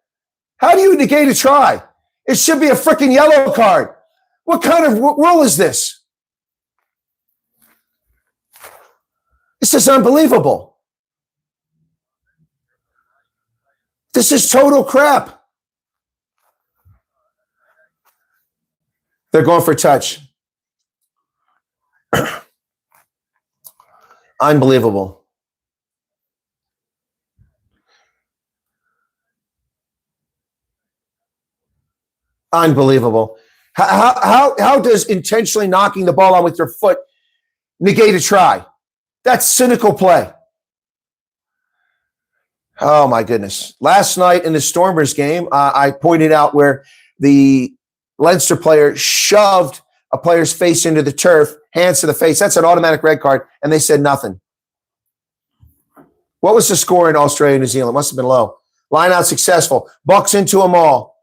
Speaker 1: How do you negate a try? It should be a freaking yellow card. What kind of rule is this? This is unbelievable. This is total crap. They're going for touch. Unbelievable. Unbelievable. How does intentionally knocking the ball out with your foot negate a try? That's cynical play. Oh, my goodness. Last night in the Stormers game, I pointed out where the Leinster player shoved a player's face into the turf, hands to the face. That's an automatic red card, and they said nothing. What was the score in Australia and New Zealand? Must have been low. Line out successful. Bucks into them all.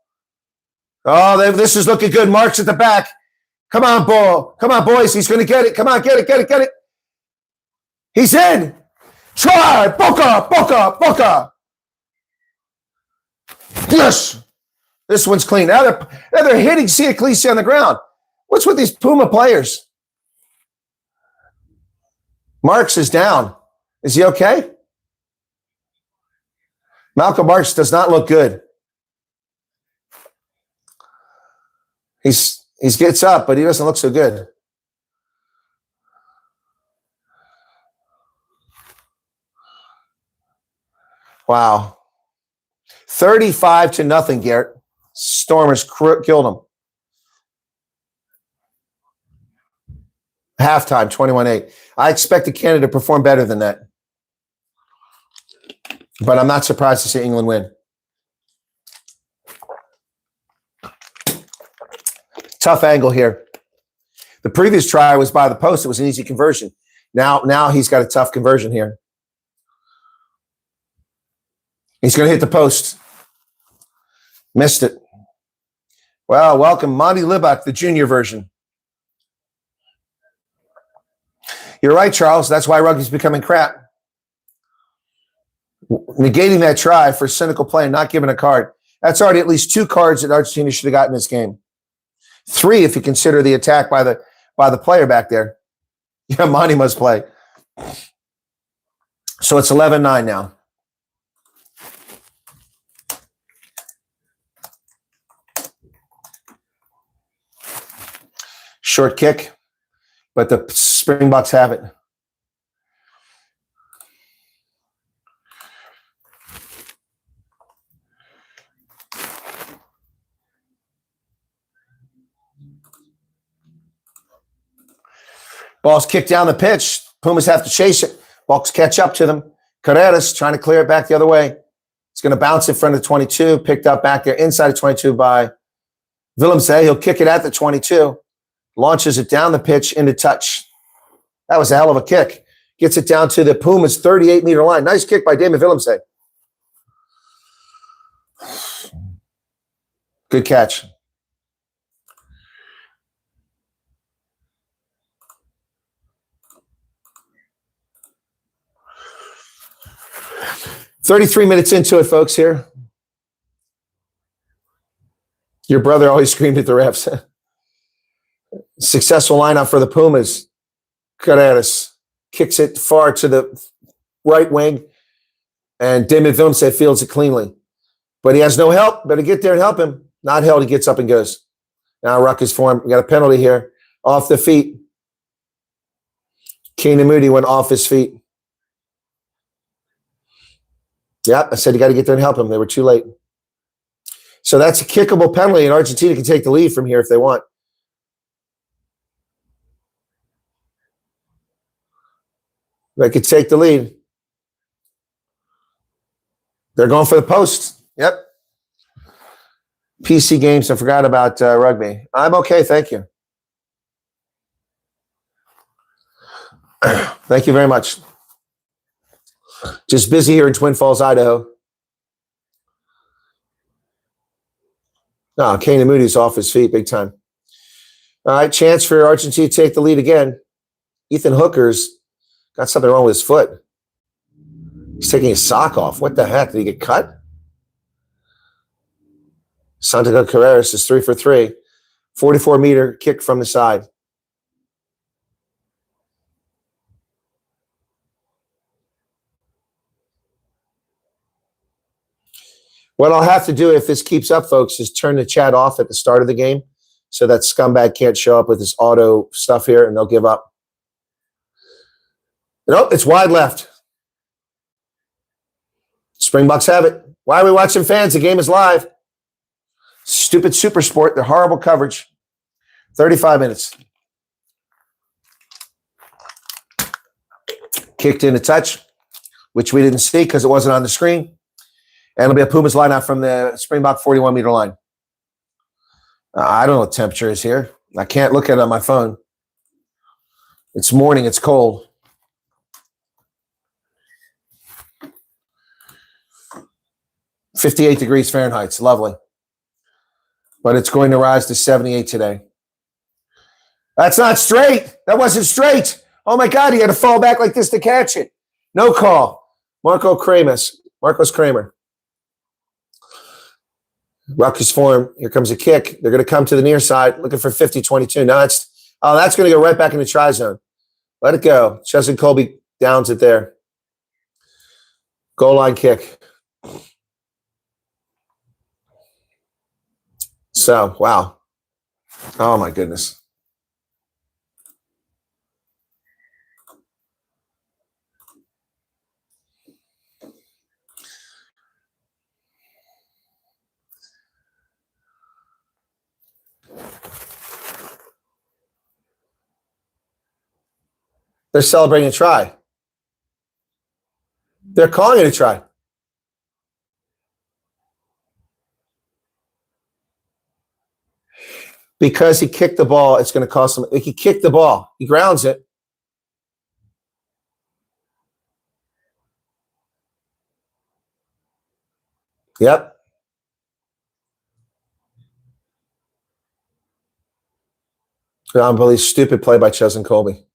Speaker 1: Oh, this is looking good. Marks at the back. Come on, boys. He's going to get it. Come on, get it. He's in. Try. Boca. Yes. This one's clean. Now they're hitting Siaklici on the ground. What's with these Puma players? Marks is down. Is he okay? Malcolm Marks does not look good. He gets up, but he doesn't look so good. Wow. 35-0, Garrett. Stormers killed him. Halftime, 21-8. I expected Canada to perform better than that. But I'm not surprised to see England win. Tough angle here. The previous try was by the post. It was an easy conversion. Now he's got a tough conversion here. He's going to hit the post. Missed it. Well, welcome, Monty Libak, the junior version. You're right, Charles. That's why rugby's becoming crap. Negating that try for cynical play and not giving a card. That's already at least 2 cards that Argentina should have gotten in this game. 3 if you consider the attack by the player back there. Yeah, Monty must play. So it's 11-9 now. Short kick, but the Springboks have it. Ball's kicked down the pitch. Pumas have to chase it. Bucks catch up to them. Carreras trying to clear it back the other way. It's going to bounce in front of 22. Picked up back there inside of 22 by Willemse. He'll kick it at the 22. Launches it down the pitch into touch. That was a hell of a kick. Gets it down to the Pumas' 38-meter line. Nice kick by Damon Willemse. Good catch. "33 minutes into it, folks, here. Your brother always screamed at the refs. Successful lineup for the Pumas. Carreras kicks it far to the right wing, and Damon Willemse fields it cleanly. But he has no help. Better get there and help him. Not held. He gets up and goes. Now ruck is for him. We got a penalty here. Off the feet. Keenan Moody went off his feet. Yep, I said you got to get there and help him. They were too late. So that's a kickable penalty, and Argentina can take the lead from here if they want. They could take the lead. They're going for the post. Yep. PC games. I forgot about rugby. I'm okay, thank you. Thank you very much. Just busy here in Twin Falls, Idaho. No, Kane and Moody's off his feet big time. All right, chance for Argentina to take the lead again. Ethan Hooker's got something wrong with his foot. He's taking his sock off. What the heck? Did he get cut? Santiago Carreras is 3 for 3. 44-meter kick from the side. What I'll have to do if this keeps up, folks, is turn the chat off at the start of the game so that scumbag can't show up with his auto stuff here and they'll give up. Nope, it's wide left. Springboks have it. Why are we watching fans? The game is live. Stupid super sport. They're horrible coverage. 35 minutes. Kicked in a touch, which we didn't see because it wasn't on the screen. And it'll be a Pumas line out from the Springbok 41-meter line. I don't know what temperature is here. I can't look at it on my phone. It's morning. It's cold. "58 degrees Fahrenheit. It's lovely. But it's going to rise to 78 today. That's not straight. That wasn't straight. Oh, my God. He had to fall back like this to catch it. No call. Marcos Kramer. Ruck is formed. Here comes a kick. They're going to come to the near side, looking for 50-22. No, that's going to go right back in the try zone. Let it go. Chesson Colby downs it there. Goal line kick. So, wow. Oh, my goodness. They're celebrating a try. They're calling it a try. Because he kicked the ball, it's going to cost him. He kicked the ball. He grounds it. Yep. Unbelievable. Stupid play by Chesson Colby.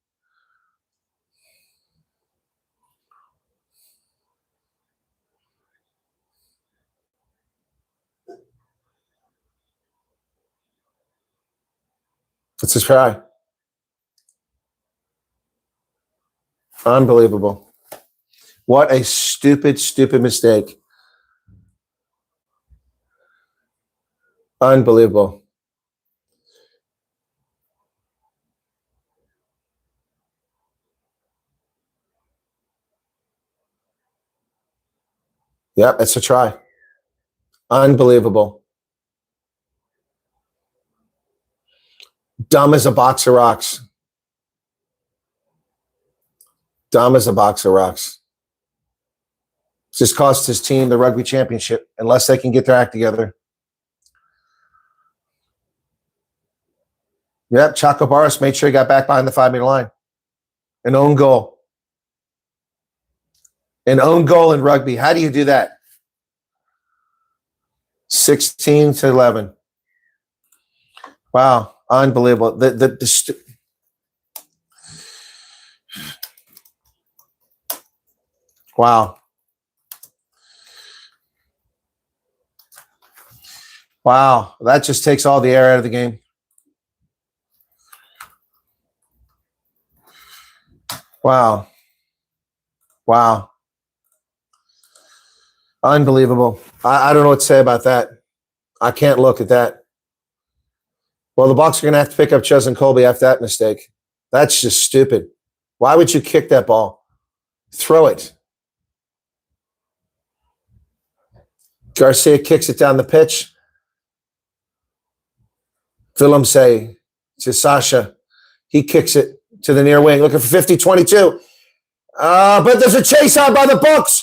Speaker 1: It's a try. Unbelievable. What a stupid, stupid mistake. Unbelievable. Yep, it's a try. Unbelievable. Dumb as a box of rocks. Dumb as a box of rocks. Just cost his team the rugby championship unless they can get their act together. Yep, Chaco Barros made sure he got back behind the 5-meter line. An own goal. An own goal in rugby. How do you do that? 16-11. Wow. Unbelievable. Wow. Wow. That just takes all the air out of the game. Wow. Wow. Unbelievable. I don't know what to say about that. I can't look at that. Well, the Bucs are going to have to pick up Chesson Colby after that mistake. That's just stupid. Why would you kick that ball? Throw it. Garcia kicks it down the pitch. Willem say to Sasha. He kicks it to the near wing, looking for 50-22. But there's a chase on by the Bucs.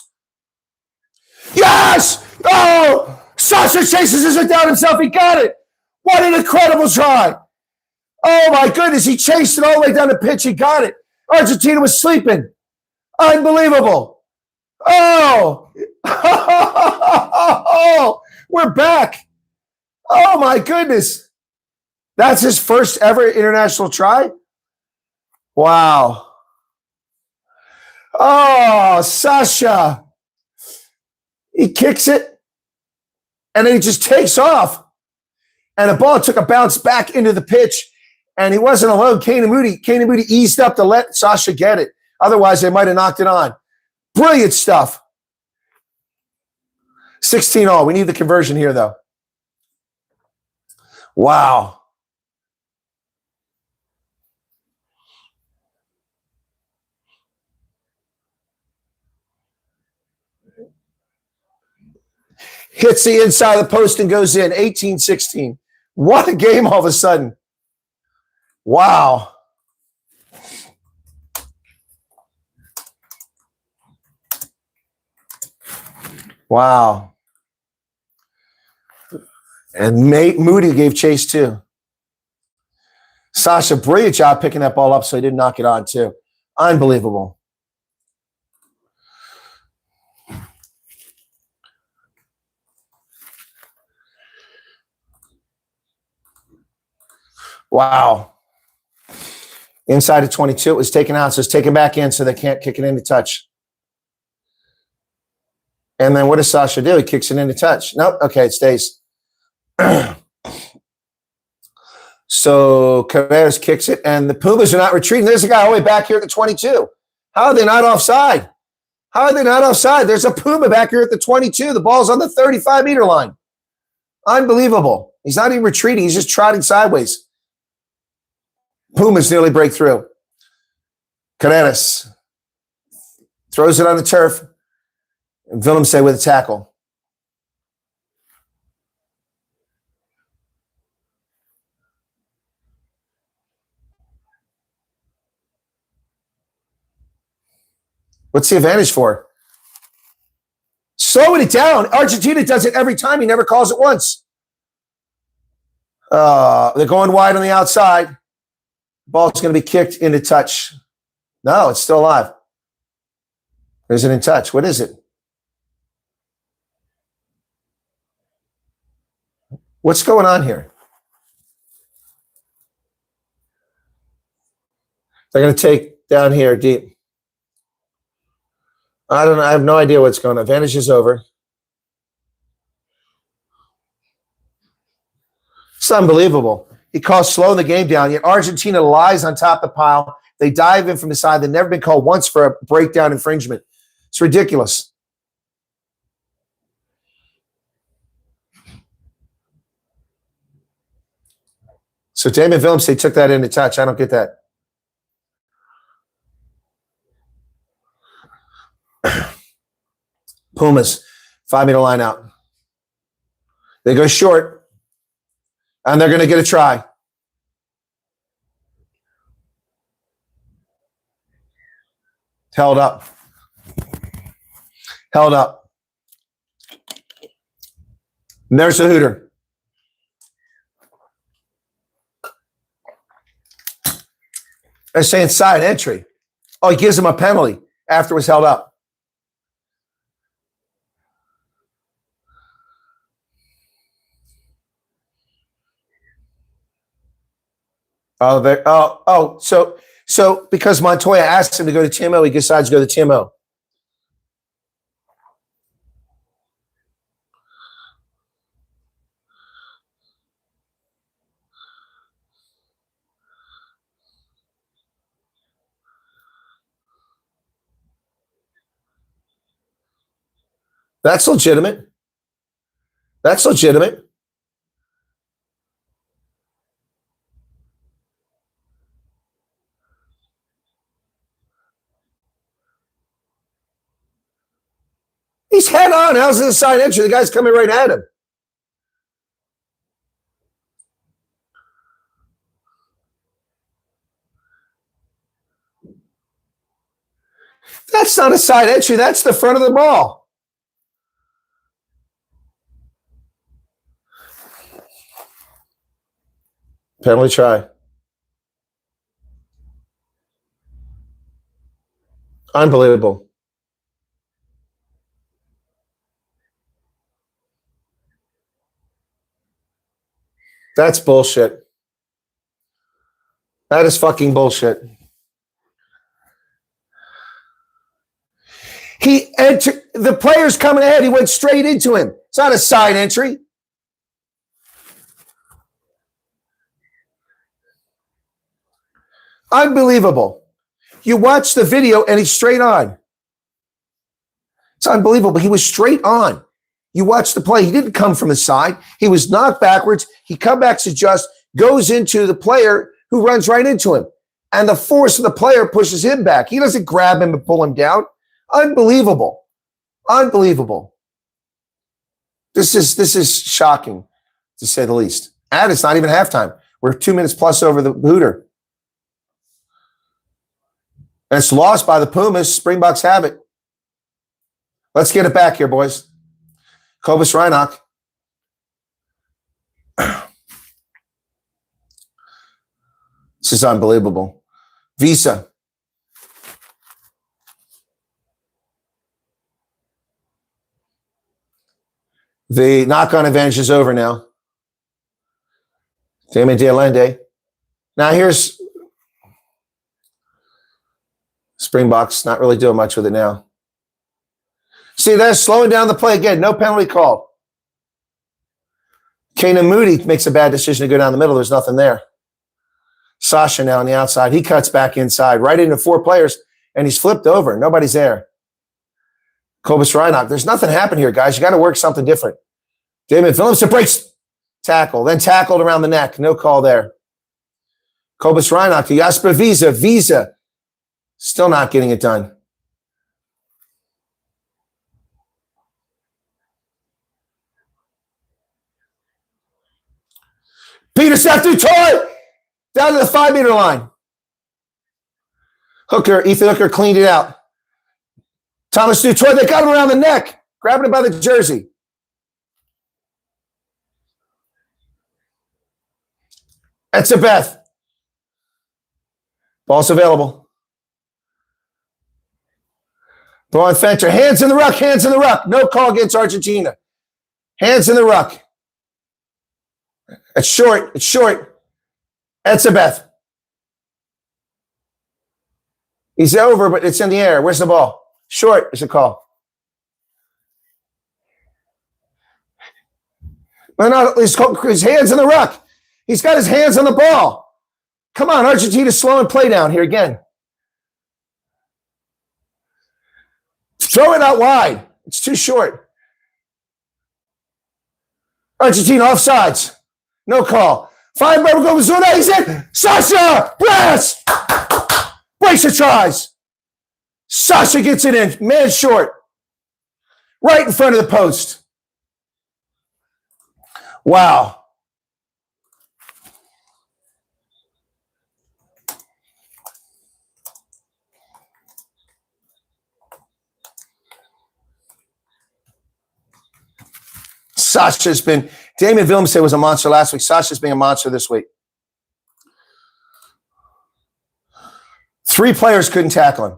Speaker 1: Yes! Oh! Sasha chases it down himself. He got it. What an incredible try. Oh, my goodness. He chased it all the way down the pitch. He got it. Argentina was sleeping. Unbelievable. Oh. We're back. Oh, my goodness. That's his first ever international try? Wow. Oh, Sasha. He kicks it, and then he just takes off. and the ball took a bounce back into the pitch, and he wasn't alone. Kane and Moody eased up to let Sasha get it. Otherwise, they might have knocked it on. Brilliant stuff. 16-all. We need the conversion here, though. Wow. Hits the inside of the post and goes in. 18-16. What a game all of a sudden. Wow. Wow. And Moody gave chase too. Sasha, brilliant job picking that ball up so he didn't knock it on too. Unbelievable. Wow. Inside of 22, it was taken out, so it's taken back in so they can't kick it into touch. And then what does Sasha do? He kicks it into touch. Nope. Okay, it stays. So Carreras kicks it, and the Pumas are not retreating. There's a guy all the way back here at the 22. How are they not offside? How are they not offside? There's a Puma back here at the 22. The ball's on the 35-meter line. Unbelievable. He's not even retreating. He's just trotting sideways. Pumas nearly break through. Carreras throws it on the turf. And Willemse with a tackle. What's the advantage for? Slowing it down. Argentina does it every time. He never calls it once. They're going wide on the outside. Ball's going to be kicked into touch. No, it's still alive. Is it in touch? What is it? What's going on here? They're going to take down here deep. I don't know. I have no idea what's going on. Advantage is over. It's unbelievable. He calls slowing the game down, yet Argentina lies on top of the pile. They dive in from the side. They've never been called once for a breakdown infringement. It's ridiculous. So Damon Willemse took that into touch. I don't get that. Pumas, 5-meter line out. They go short. And they're going to get a try. Held up. Held up. And there's a hooter. They're saying side entry. Oh, he gives him a penalty after it was held up. So because Montoya asked him to go to TMO, he decides to go to TMO. That's legitimate. That's legitimate. He's head on. How's it a side entry? The guy's coming right at him. That's not a side entry. That's the front of the ball. Penalty try. Unbelievable. That's bullshit. That is fucking bullshit. He entered, the player's coming ahead. He went straight into him. It's not a side entry. Unbelievable. You watch the video and he's straight on. It's unbelievable. He was straight on. You watch the play. He didn't come from the side. He was knocked backwards. He comebacks adjust, goes into the player who runs right into him. And the force of the player pushes him back. He doesn't grab him and pull him down. Unbelievable. Unbelievable. This is shocking, to say the least. And it's not even halftime. We're 2 minutes plus over the Hooter. And it's lost by the Pumas. Springboks have it. Let's get it back here, boys. Cobus Reinach. This is unbelievable. Visa. The knock-on advantage is over now. Damon Dialende. Now here's Springboks not really doing much with it now. See, they're slowing down the play again. No penalty called. Kanan Moody makes a bad decision to go down the middle. There's nothing there. Sasha now on the outside. He cuts back inside, right into 4 players, and he's flipped over. Nobody's there. Cobus Reinach. There's nothing happened here, guys. You got to work something different. Damon Phillips breaks tackle, then tackled around the neck. No call there. Cobus Reinach to Jasper Visa. Visa still not getting it done. Peter Seth-Dutoy down to the 5-meter line. Ethan Hooker cleaned it out. Thomas Dutoy, they got him around the neck, grabbing him by the jersey. That's a Beth. Ball's available. Brian Fenter, hands in the ruck, hands in the ruck. No call against Argentina. Hands in the ruck. It's short, it's short. That's a Beth. He's over, but it's in the air. Where's the ball? Short is a call. No, his hands in the ruck. He's got his hands on the ball. Come on, Argentina's slowing play down here again. Throw it out wide. It's too short. Argentina offsides. No call. 5 by Bezuidenhout. He's in. Sasha! Brass! Brace the tries. Sasha gets it in. Man short. Right in front of the post. Wow. Sasha's been, Damon Willems was a monster last week. Sasha's being a monster this week. 3 players couldn't tackle him.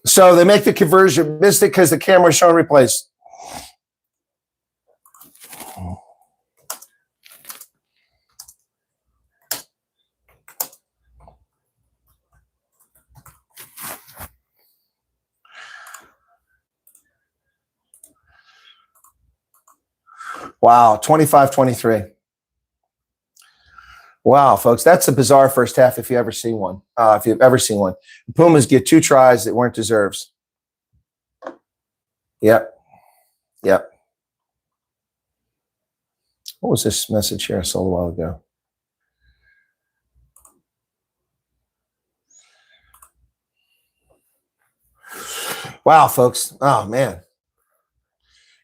Speaker 1: So they make the conversion, missed it because the camera showing replays. Wow, 25-23. Wow, folks, that's a bizarre first half if you ever see one. If you've ever seen one. The Pumas get 2 tries that weren't deserves. Yep. Yep. What was this message here I saw a while ago? Wow, folks. Oh, man.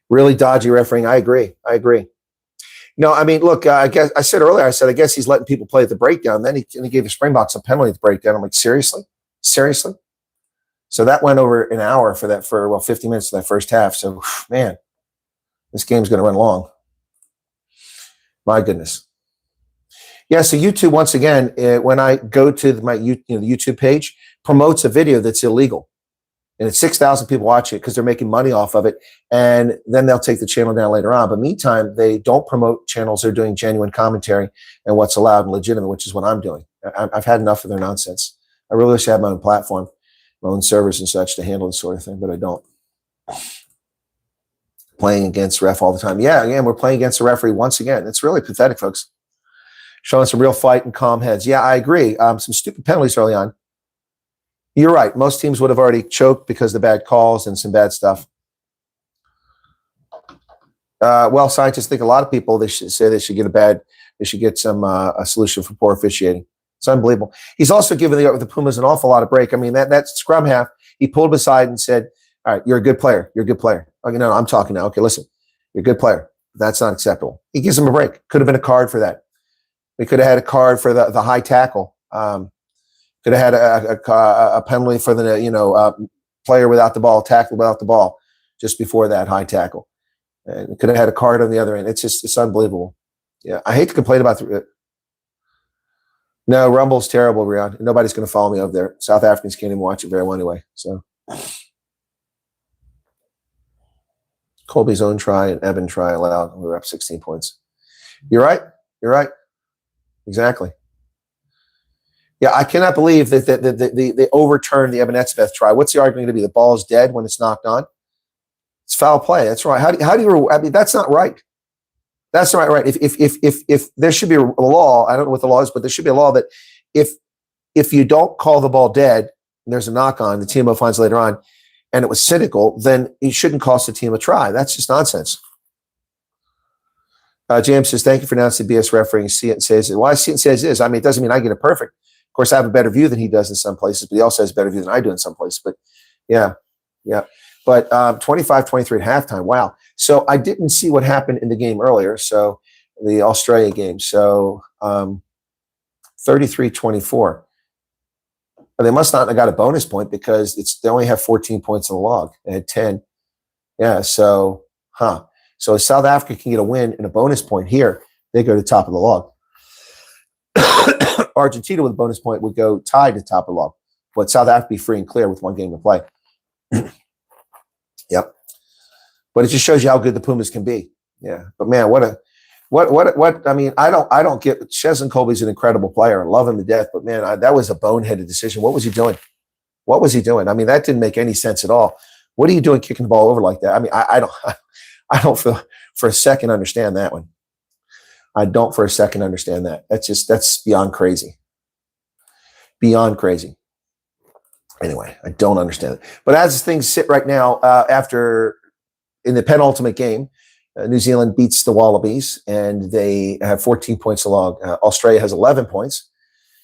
Speaker 1: Really dodgy refereeing. I agree. No, I mean, look, I guess I said earlier, I guess he's letting people play at the breakdown. Then he gave the Springboks a penalty at the breakdown. I'm like, seriously? Seriously? So that went over an hour for 50 minutes of that first half. So, man, this game's going to run long. My goodness. Yeah, so YouTube, once again, when I go to the YouTube page, promotes a video that's illegal. And it's 6,000 people watch it because they're making money off of it. And then they'll take the channel down later on. But meantime, they don't promote channels that are doing genuine commentary and what's allowed and legitimate, which is what I'm doing. I've had enough of their nonsense. I really wish I had my own platform, my own servers and such to handle this sort of thing, but I don't. Playing against ref all the time. Yeah, again, we're playing against the referee once again. It's really pathetic, folks. Showing some real fight and calm heads. Yeah, I agree. Some stupid penalties early on. You're right. Most teams would have already choked because of the bad calls and some bad stuff. Well, scientists think a lot of people, they should get some a solution for poor officiating. It's unbelievable. He's also given the Pumas an awful lot of break. I mean, that scrum half, he pulled him aside and said, all right, you're a good player. You're a good player. Okay, no, I'm talking now. Okay, listen, you're a good player. That's not acceptable. He gives him a break. Could have been a card for that. We could have had a card for the high tackle. Could have had a penalty for the player without the ball, tackle without the ball, just before that high tackle. And could have had a card on the other end. It's unbelievable. Yeah, I hate to complain about no, Rumble's terrible, Riyadh. Nobody's going to follow me over there. South Africans can't even watch it very well anyway. So Colby's own try and Evan try allowed. We were up 16 points. You're right. You're right. Exactly. Yeah, I cannot believe that they overturned the Evan Etzebeth try. What's the argument going to be? The ball is dead when it's knocked on? It's foul play. That's right. How do you? I mean, that's not right. That's not right. If there should be a law, I don't know what the law is, but there should be a law that if you don't call the ball dead and there's a knock on, the TMO finds later on, and it was cynical, then it shouldn't cost the team a try. That's just nonsense. James says, thank you for announcing BS refereeing. See it and says it. Well, I see it and says it is. I mean, it doesn't mean I get it perfect. Of course, I have a better view than he does in some places, but he also has a better view than I do in some places. But yeah. But 25-23 at halftime. Wow. So I didn't see what happened in the game earlier. So the Australia game. So 33-24. They must not have got a bonus point because they only have 14 points in the log. They had 10. Yeah. So, So if South Africa can get a win and a bonus point here, they go to the top of the log. Argentina with a bonus point would go tied to the top of the log. But South Africa be free and clear with one game to play. Yep. But it just shows you how good the Pumas can be. Yeah. But man, I mean, I don't get Cheslin Colby's an incredible player. I love him to death, but man, that was a boneheaded decision. What was he doing? What was he doing? I mean, that didn't make any sense at all. What are you doing kicking the ball over like that? I mean, I don't for a second understand that one. I don't for a second understand that. That's beyond crazy. Beyond crazy. Anyway, I don't understand it. But as things sit right now, in the penultimate game, New Zealand beats the Wallabies, and they have 14 points along. Australia has 11 points.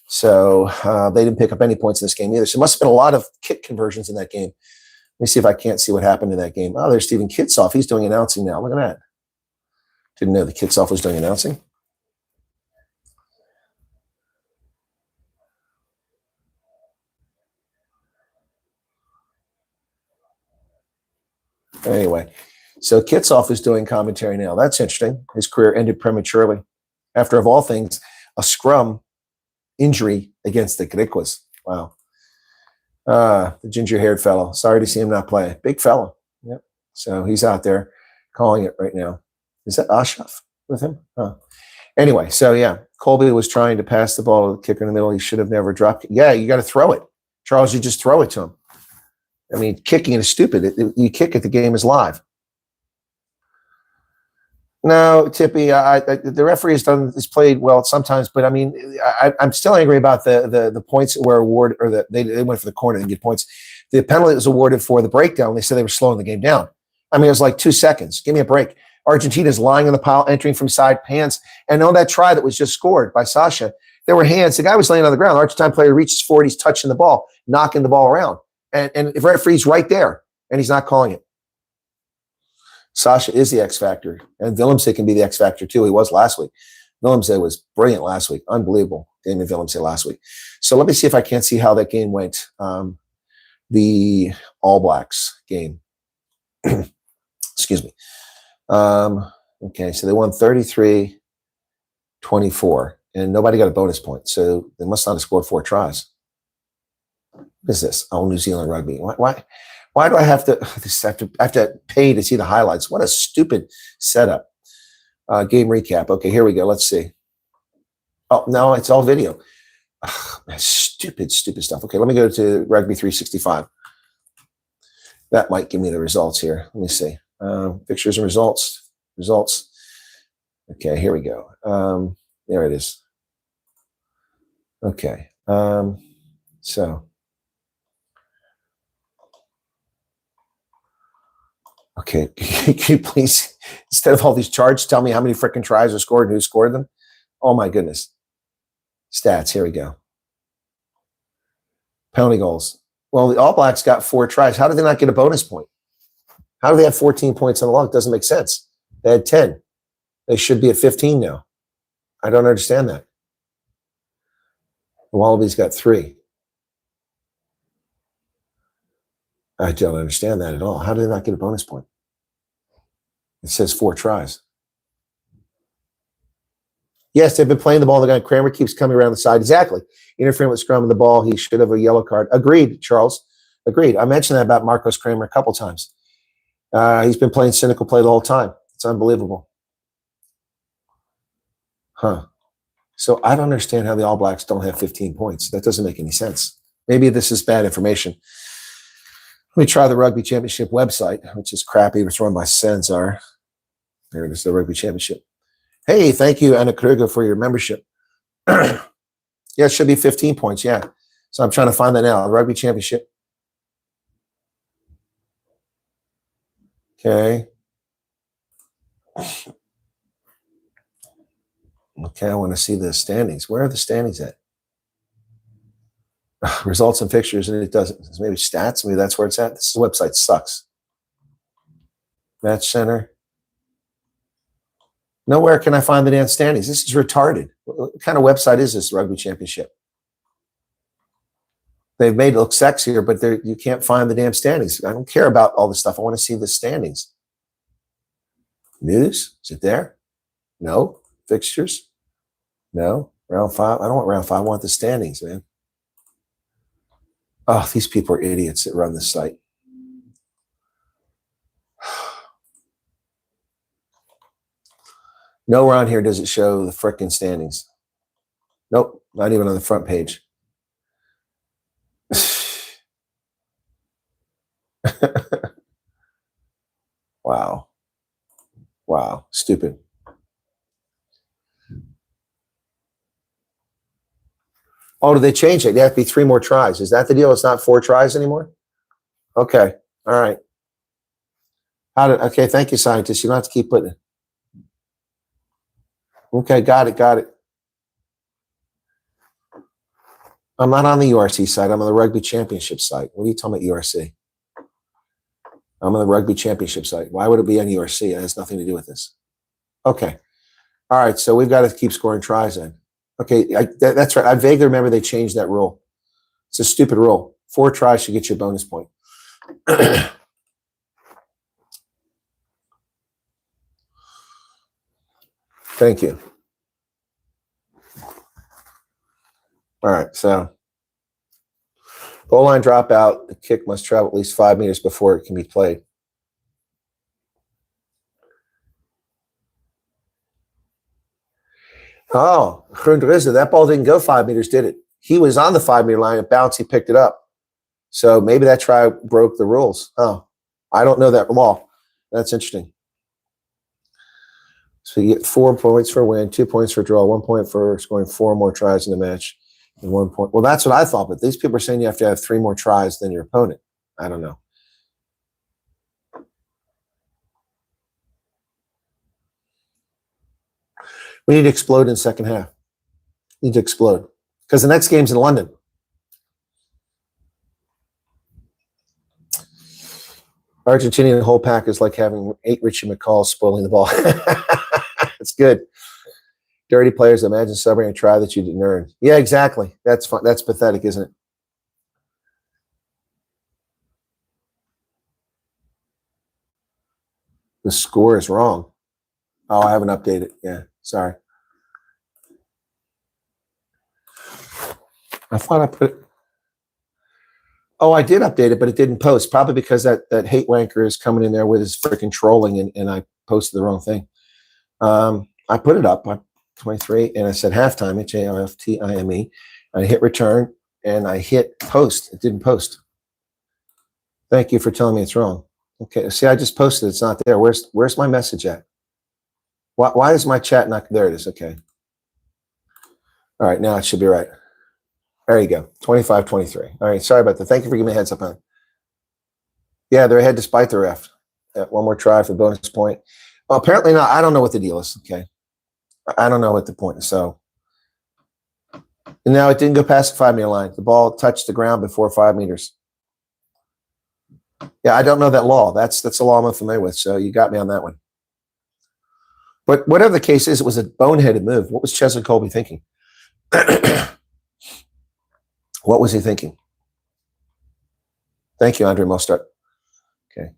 Speaker 1: So they didn't pick up any points in this game either. So it must have been a lot of kick conversions in that game. Let me see if I can't see what happened in that game. Oh, there's Stephen Kitsoff. He's doing announcing now. Look at that. Didn't know the Kitsoff was doing announcing. Anyway, so Kitsoff is doing commentary now. That's interesting. His career ended prematurely after, of all things, a scrum injury against the Griquas. Wow. The ginger-haired fellow. Sorry to see him not play. Big fellow. Yep. So he's out there calling it right now. Is that Ashraf with him? Oh. Anyway, so yeah, Colby was trying to pass the ball to the kicker in the middle. He should have never dropped it. Yeah, you got to throw it. Charles, you just throw it to him. I mean, kicking is stupid. You kick it, the game is live. No, Tippy, the referee has played well sometimes, but I mean, I'm still angry about the points that were awarded, or that they went for the corner and get points. The penalty was awarded for the breakdown. They said they were slowing the game down. I mean, it was like 2 seconds. Give me a break. Argentina's lying in the pile, entering from side hands. And on that try that was just scored by Sasha, there were hands. The guy was laying on the ground. The Argentine player reaches forward. He's touching the ball, knocking the ball around. And the referee's right there, and he's not calling it. Sasha is the X factor, and Willemse can be the X factor too. He was last week. Willemse was brilliant last week. Unbelievable, Damien Willemse last week. So let me see if I can't see how that game went. The All Blacks game. Excuse me. Okay, so they won 33-24, and nobody got a bonus point. So they must not have scored 4 tries. What is this? Oh, New Zealand rugby. Why do I have to pay to see the highlights? What a stupid setup. Game recap. Okay, here we go. Let's see. Oh, no, it's all video. Stupid stuff. Okay, let me go to Rugby 365. That might give me the results here. Let me see. Pictures and results. Results. Okay, here we go. There it is. Okay. So. Okay, can you please, instead of all these charts, tell me how many freaking tries are scored and who scored them? Oh my goodness. Stats, here we go. Penalty goals. Well, the All Blacks got 4 tries. How did they not get a bonus point? How do they have 14 points on the log? It doesn't make sense. They had 10. They should be at 15 now. I don't understand that. The Wallabies got 3. I don't understand that at all. How did they not get a bonus point? It says 4 tries. Yes, they've been playing the ball. The guy Kramer keeps coming around the side. Exactly. Interfering with scrum of the ball. He should have a yellow card. Agreed, Charles. Agreed. I mentioned that about Marcos Kramer a couple times. He's been playing cynical play the whole time. It's unbelievable. Huh. So I don't understand how the All Blacks don't have 15 points. That doesn't make any sense. Maybe this is bad information. Let me try the Rugby Championship website, which is crappy. It's run by Senzar. There it is, the Rugby Championship. Hey, thank you, Anna Kruger, for your membership. Yeah, it should be 15 points, yeah. So I'm trying to find that now. Rugby Championship. Okay. Okay, I want to see the standings. Where are the standings at? Results and fixtures, and it doesn't. Maybe stats. Maybe that's where it's at. This website sucks. Match center. Nowhere can I find the damn standings. This is retarded. What kind of website is this, Rugby Championship? They've made it look sexier, but you can't find the damn standings. I don't care about all this stuff. I want to see the standings. News? Is it there? No. Fixtures? No. Round 5? I don't want round 5. I want the standings, man. Oh, these people are idiots that run this site. Nowhere on here does it show the frickin' standings. Nope, not even on the front page. Wow. Wow, stupid. Oh, did they change it? They have to be 3 more tries. Is that the deal? It's not 4 tries anymore? Okay. All right. Okay, thank you, scientists. You don't have to keep putting it. Okay, got it, got it. I'm not on the URC site. I'm on the Rugby Championship site. What are you talking about, URC? I'm on the Rugby Championship site. Why would it be on URC? It has nothing to do with this. Okay. All right, so we've got to keep scoring tries then. Okay, that's right. I vaguely remember they changed that rule. It's a stupid rule. 4 tries should get you a bonus point. Thank you. All right, so goal line dropout. The kick must travel at least 5 meters before it can be played. Oh, that ball didn't go 5 meters, did it? He was on the 5 meter line. It bounced. He picked it up. So maybe that try broke the rules. Oh, I don't know that law. That's interesting. So you get 4 points for a win, 2 points for a draw, 1 point for scoring 4 more tries in the match, and 1 point. Well, that's what I thought, but these people are saying you have to have 3 more tries than your opponent. I don't know. We need to explode in second half. Need to explode. Because the next game's in London. Argentinian whole pack is like having 8 Richie McCalls spoiling the ball. It's good. Dirty players, imagine subbing a try that you didn't earn. Yeah, exactly. That's fun. That's pathetic, isn't it? The score is wrong. Oh, I haven't updated. Yeah, sorry. I thought I put it. Oh, I did update it, but it didn't post. Probably because that hate wanker is coming in there with his freaking trolling, and I posted the wrong thing. I put it up on 23, and I said halftime, HALFTIME. I hit return, and I hit post. It didn't post. Thank you for telling me it's wrong. Okay, see, I just posted. It's not there. Where's my message at? Why is my chat not there? It is. Okay. All right, now it should be right. There you go. 25-23. All right, sorry about that. Thank you for giving me a heads up on it. Yeah, they're ahead despite the ref. One more try for bonus point. Well, apparently not. I don't know what the deal is. Okay. I don't know what the point is. So, and now it didn't go past the 5-meter line. The ball touched the ground before 5 meters. Yeah, I don't know that law. That's a law I'm unfamiliar with. So you got me on that one. But whatever the case is, it was a boneheaded move. What was Chesley Colby thinking? What was he thinking? Thank you, Andre Mostert. Okay.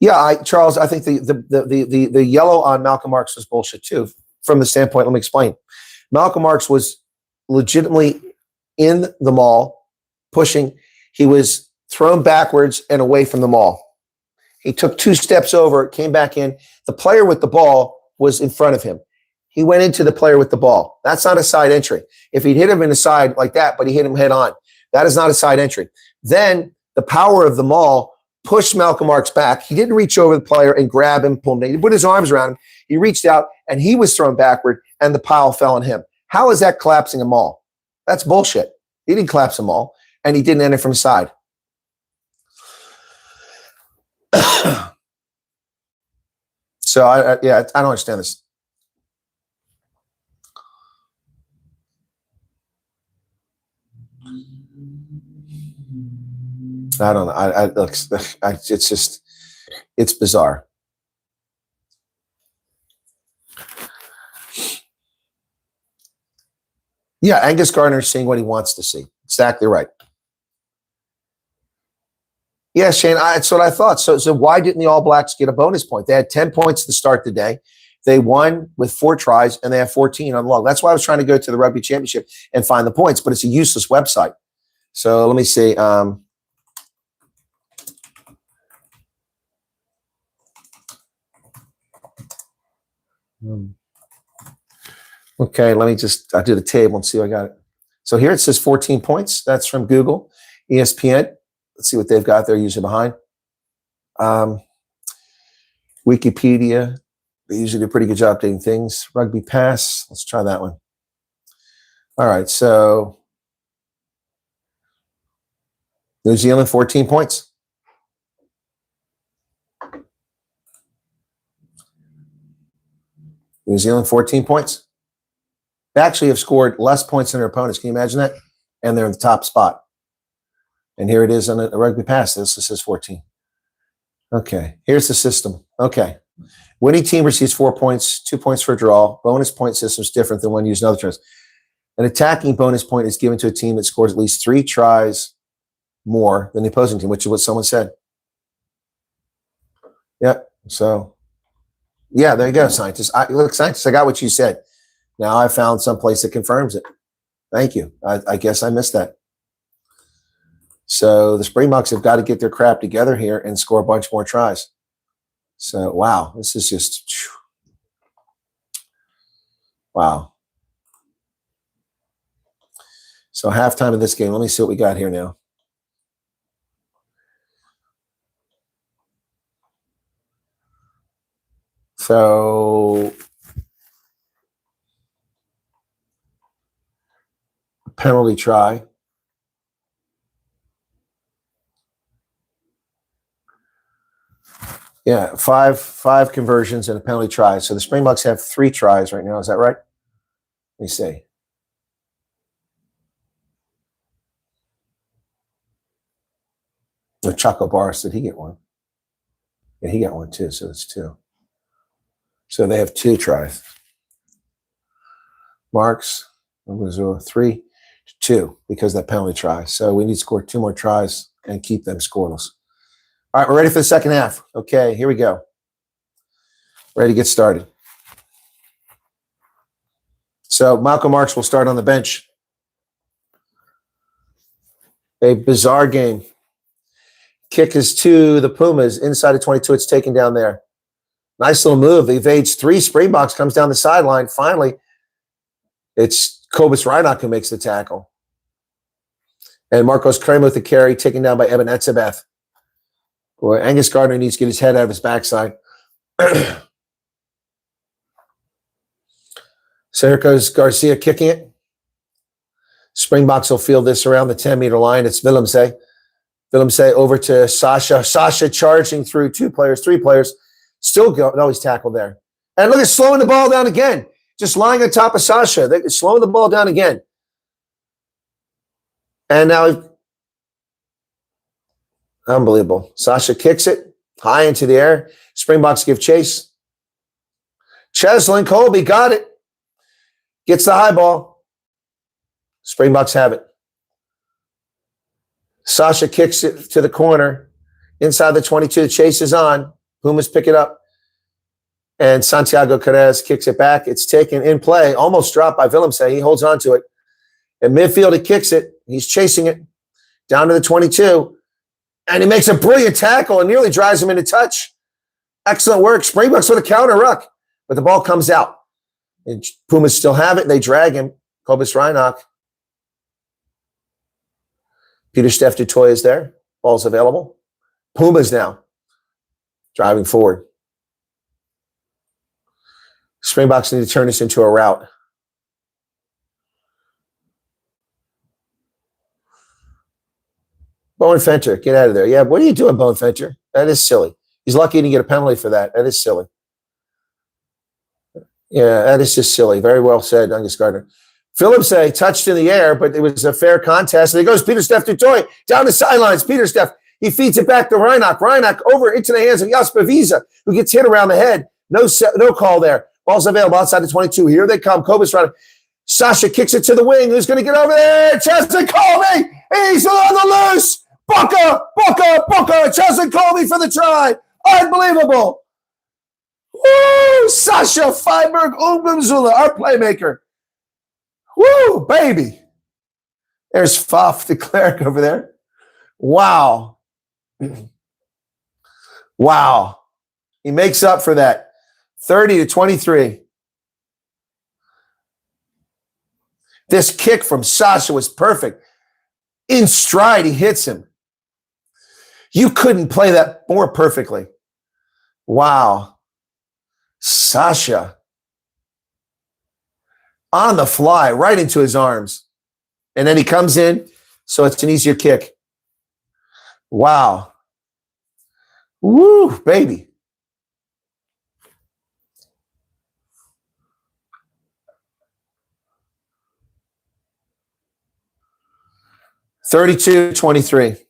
Speaker 1: Yeah, Charles, I think the yellow on Malcolm Marks was bullshit too. From the standpoint, let me explain. Malcolm Marks was legitimately in the maul, pushing. He was thrown backwards and away from the maul. He took 2 steps over, came back in. The player with the ball was in front of him. He went into the player with the ball. That's not a side entry. If he'd hit him in the side like that, but he hit him head on, that is not a side entry. Then the power of the maul pushed Malcolm Marks back. He didn't reach over the player and grab him, pull him. He put his arms around him. He reached out, and he was thrown backward, and the pile fell on him. How is that collapsing a maul? That's bullshit. He didn't collapse a maul, and he didn't enter from the side. So, I don't understand this. I don't know. It's just, it's bizarre. Yeah, Angus Gardner's seeing what he wants to see. Exactly right. Yeah, Shane, that's what I thought. So why didn't the All Blacks get a bonus point? They had 10 points to start the day. They won with 4 tries, and they have 14 on log. That's why I was trying to go to the Rugby Championship and find the points, but it's a useless website. So let me see. Okay, I did a table and see if I got it. So here it says 14 points. That's from Google. ESPN. Let's see what they've got there usually behind. Wikipedia. They usually do a pretty good job updating things. Rugby Pass. Let's try that one. All right, so New Zealand, 14 points. New Zealand, 14 points. They actually have scored less points than their opponents. Can you imagine that? And they're in the top spot. And here it is on a Rugby Pass. This says 14. Okay, here's the system. Okay. Winning team receives 4 points, 2 points for a draw. Bonus point system is different than one used in other tries. An attacking bonus point is given to a team that scores at least 3 tries more than the opposing team, which is what someone said. Yep. So, yeah, there you go, scientists. Scientists, I got what you said. Now I found some place that confirms it. Thank you. I guess I missed that. So the Springboks have got to get their crap together here and score a bunch more tries. So, wow, this is just, wow. So halftime of this game, let me see what we got here now. So penalty try. Yeah, five conversions and a penalty try. So the Springboks have 3 tries right now. Is that right? Let me see. The Choco Boris, did he get one? Yeah, he got one too. So it's 2. So they have 2 tries. Marks, 3-2 because of that penalty try. So we need to score 2 more tries and keep them scoreless. All right, we're ready for the second half. Okay, here we go. Ready to get started. So Malcolm Marks will start on the bench. A bizarre game. Kick is to the Pumas inside the 22. It's taken down there. Nice little move. Evades 3 Springboks, comes down the sideline. Finally, it's Cobus Reinach who makes the tackle. And Marcos Kramer with the carry, taken down by Eben Etzebeth. Boy, Angus Gardner needs to get his head out of his backside. So here goes Garcia kicking it. Springboks will field this around the 10-meter line. It's Willemse. Willemse over to Sasha. Sasha charging through 2 players, 3 players. Still go. No, he's tackled there. And look at slowing the ball down again. Just lying on top of Sasha. They're slowing the ball down again. And now, unbelievable. Sasha kicks it high into the air. Springboks give chase. Cheslin Colby got it. Gets the high ball. Springboks have it. Sasha kicks it to the corner. Inside the 22, the chase is on. Pumas pick it up. And Santiago Carrez kicks it back. It's taken in play. Almost dropped by Willemse. He holds on to it. In midfield, he kicks it. He's chasing it down to the 22. And he makes a brilliant tackle and nearly drives him into touch. Excellent work. Springboks with a counter ruck. But the ball comes out. And Pumas still have it. They drag him. Kobus Reinach. Peter Steph Dutoy is there. Ball's available. Pumas now driving forward. Springboks need to turn this into a route. Bowenfenter, get out of there. Yeah, what are you doing, Bowenfenter? That is silly. He's lucky to get a penalty for that. That is silly. Yeah, that is just silly. Very well said, Angus Gardner. Willemse touched in the air, but it was a fair contest. And there goes Peter Steph Dutoy down the sidelines. Peter Steph, he feeds it back to Reinach. Reinach over into the hands of Jasper Wiese, who gets hit around the head. No call there. Ball's available outside the 22. Here they come. Kobus Reinach. Sasha kicks it to the wing. Who's going to get over there? Cheslin Colby. He's on the loose. Booker. Cheslin Colby for the try. Unbelievable. Woo! Sasha Feinberg Umbumzula, our playmaker. Woo, baby. There's Faf, the cleric over there. Wow. Wow. He makes up for that. 30-23. This kick from Sasha was perfect. In stride, he hits him. You couldn't play that more perfectly. Wow. Sasha. On the fly, right into his arms. And then he comes in, so it's an easier kick. Wow. Woo, baby. (32-23).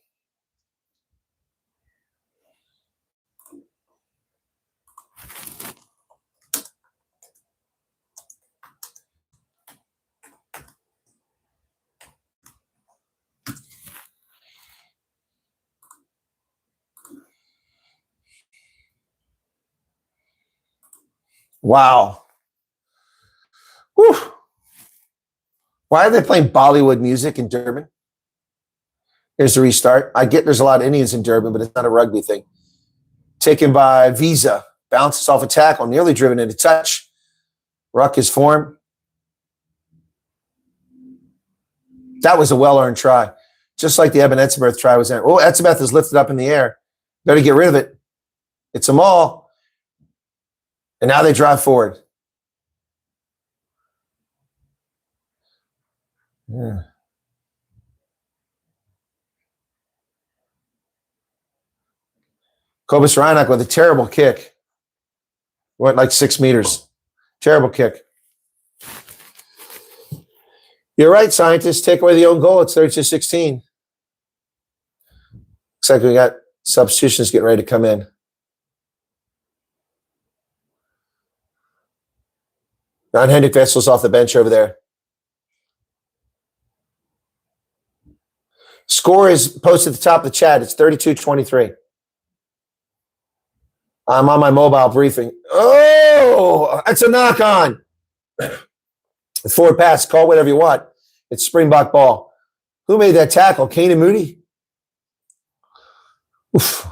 Speaker 1: Wow. Whew. Why are they playing Bollywood music in Durban? Here's the restart. I get there's a lot of Indians in Durban, but it's not a rugby thing. Taken by Visa. Bounces off a tackle, nearly driven into touch. Ruck is formed. That was a well-earned try. Just like the Eben Etzebeth try was there. Oh, Etzebeth is lifted up in the air. Better get rid of it. It's a maul. And now they drive forward. Yeah. Kobus Reinach with a terrible kick. Went like 6 meters. Terrible kick. You're right, scientists. Take away the own goal. It's 32-16. Looks like we got substitutions getting ready to come in. Jan-Hendrik Vessel's off the bench over there. Score is posted at the top of the chat. It's 32-23. I'm on my mobile briefing. Oh, that's a knock on. Forward pass, call whatever you want. It's Springbok ball. Who made that tackle? Kane and Moody? Oof.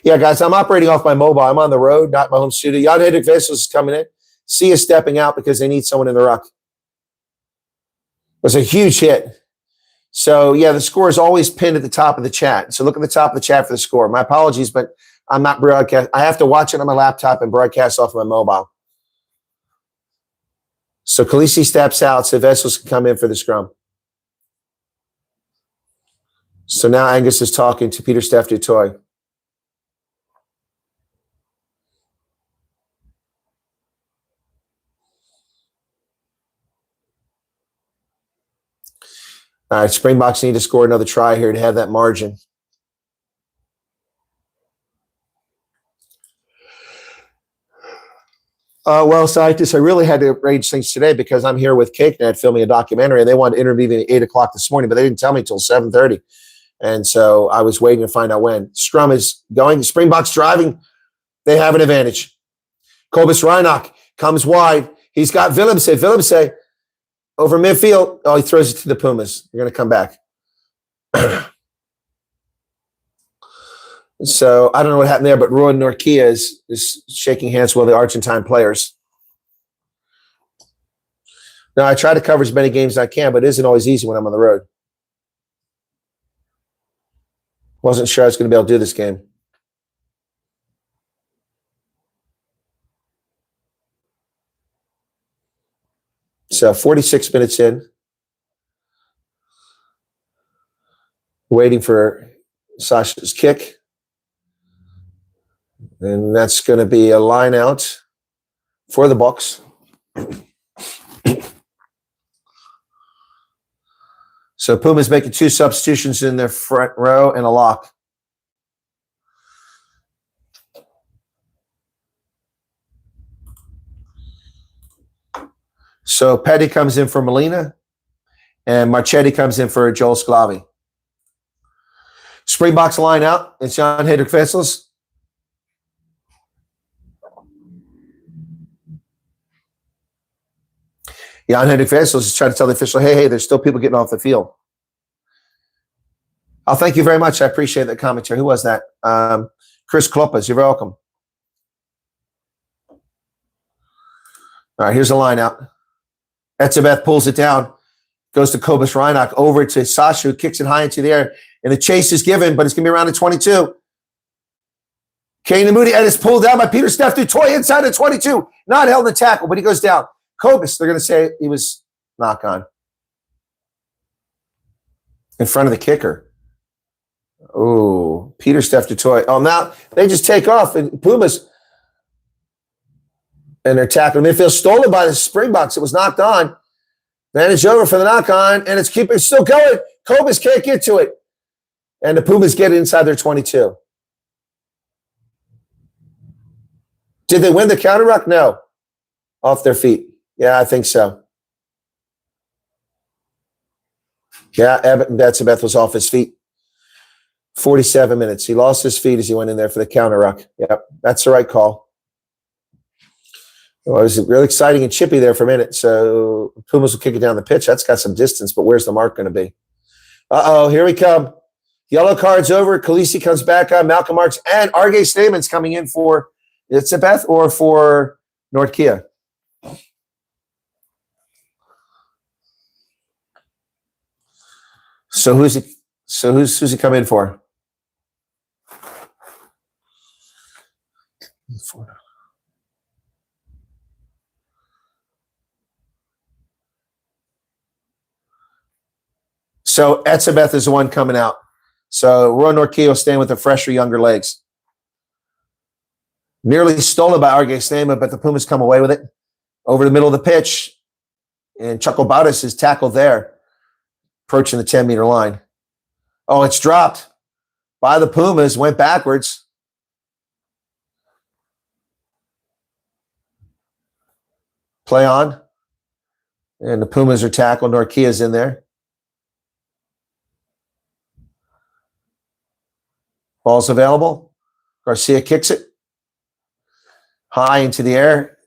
Speaker 1: Yeah, guys, I'm operating off my mobile. I'm on the road, not my home studio. Jan-Hendrik Wessels is coming in. Sia stepping out because they need someone in the ruck. was a huge hit. So, yeah, the score is always pinned at the top of the chat. So look at the top of the chat for the score. My apologies, but I'm not broadcast. I have to watch it on my laptop and broadcast off of my mobile. So Khaleesi steps out so Vessels can come in for the scrum. So now Angus is talking to Peter Steph du Toit. All right, Springboks need to score another try here to have that margin. Well, scientists, I really had to arrange things today because I'm here with CakeNet filming a documentary, and they wanted to interview me at 8 o'clock this morning, but they didn't tell me until 7:30. And so I was waiting to find out when. Scrum is going. Springboks driving. They have an advantage. Kobus Reinach comes wide. He's got Willemse. Willemse over midfield. Oh, he throws it to the Pumas. They're going to come back. So I don't know what happened there, but Roy Norquia is shaking hands with the Argentine players. Now, I try to cover as many games as I can, but it isn't always easy when I'm on the road. Wasn't sure I was going to be able to do this game. So 46 minutes in. Waiting for Sasha's kick. And that's going to be a line out for the Bucks. So Pumas making 2 substitutions in their front row and a lock. So Petty comes in for Molina, and Marchetti comes in for Joel Sclavi. Springboks line out. It's Jan-Hendrik Vessels. Jan-Hendrik Vessels is trying to tell the official, hey, there's still people getting off the field. Oh, thank you very much. I appreciate that commentary. Who was that? Chris Kloppas. You're welcome. All right, here's the line out. Etzebeth pulls it down, goes to Kobus Reinach, over to Sasha, who kicks it high into the air, and the chase is given, but it's going to be around the 22. Kane Namudi, and it's pulled down by Peter Steph du Toit inside the 22. Not held in the tackle, but he goes down. Kobus, they're going to say he was knock on. In front of the kicker. Oh, Peter Steph du Toit. Oh, now they just take off, and Pumas, and they're tackling midfield, stolen by the Springboks. It was knocked on. Then it's over for the knock on, and it's still going. Kobus can't get to it. And the Pumas get inside their 22. Did they win the counter ruck? No. Off their feet. Yeah, I think so. Yeah, Etzebeth was off his feet. 47 minutes. He lost his feet as he went in there for the counter ruck. Yep, that's the right call. Well, it was really exciting and chippy there for a minute. So Pumas will kick it down the pitch. That's got some distance, but where's the mark going to be? Uh-oh, here we come. Yellow card's over. Khaleesi comes back on. Malcolm Marks and Arge Stateman's coming in for Etzebeth or for Norquia. So who's he come in for? So Etzebeth is the one coming out. So Roy Norquia staying with the fresher, younger legs. Nearly stolen by Arge Stateman, but the Pumas come away with it. Over the middle of the pitch. And Chuckle Bautis is tackled there. Approaching the 10-meter line. Oh, it's dropped by the Pumas. Went backwards. Play on. And the Pumas are tackled. Norquia's in there. Ball's available. Garcia kicks it. High into the air.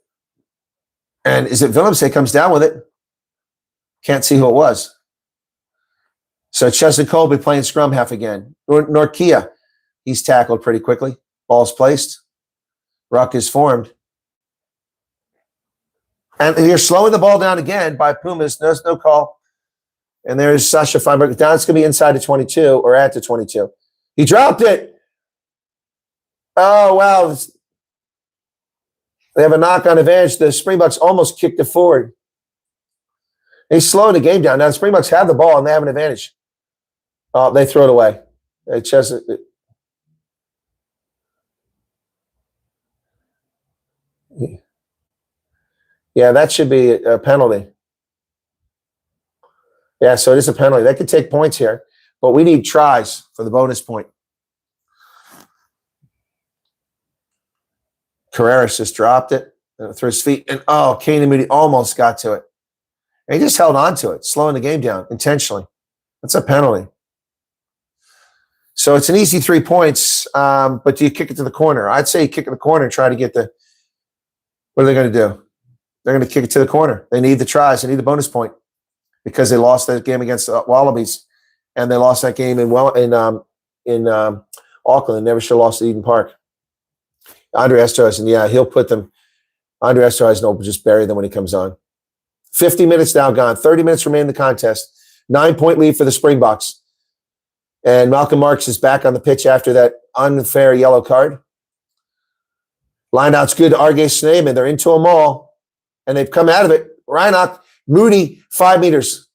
Speaker 1: And is it Willemse comes down with it? Can't see who it was. So Chesney Colby playing scrum half again. Norquia, he's tackled pretty quickly. Ball's placed. Ruck is formed. And you're slowing the ball down again by Pumas. No call. And there's Sasha Feinberg. Now it's going to be inside the 22 or at the 22. He dropped it. Oh, wow. They have a knock-on advantage. The Springboks almost kicked it forward. He's slowing the game down. Now the Springboks have the ball and they have an advantage. Oh, they throw it away. It's just, yeah, that should be a penalty. Yeah, so it is a penalty. They could take points here, but we need tries for the bonus point. Carreras just dropped it through his feet. And, oh, Kane Moody almost got to it. And he just held on to it, slowing the game down intentionally. That's a penalty. So it's an easy 3 points, but do you kick it to the corner? I'd say you kick it to the corner and try to get the – what are they going to do? They're going to kick it to the corner. They need the tries. They need the bonus point because they lost that game against the Wallabies, and they lost that game in Auckland. They never should have lost at Eden Park. Andre Esterhuizen, yeah, he'll put them – Andre Esterhuizen will just bury them when he comes on. 50 minutes now gone. 30 minutes remain in the contest. 9-point lead for the Springboks. And Malcolm Marks is back on the pitch after that unfair yellow card. Lineout's good to Arge Sneeman. They're into a maul, and they've come out of it. Reinach, Moody, 5 meters.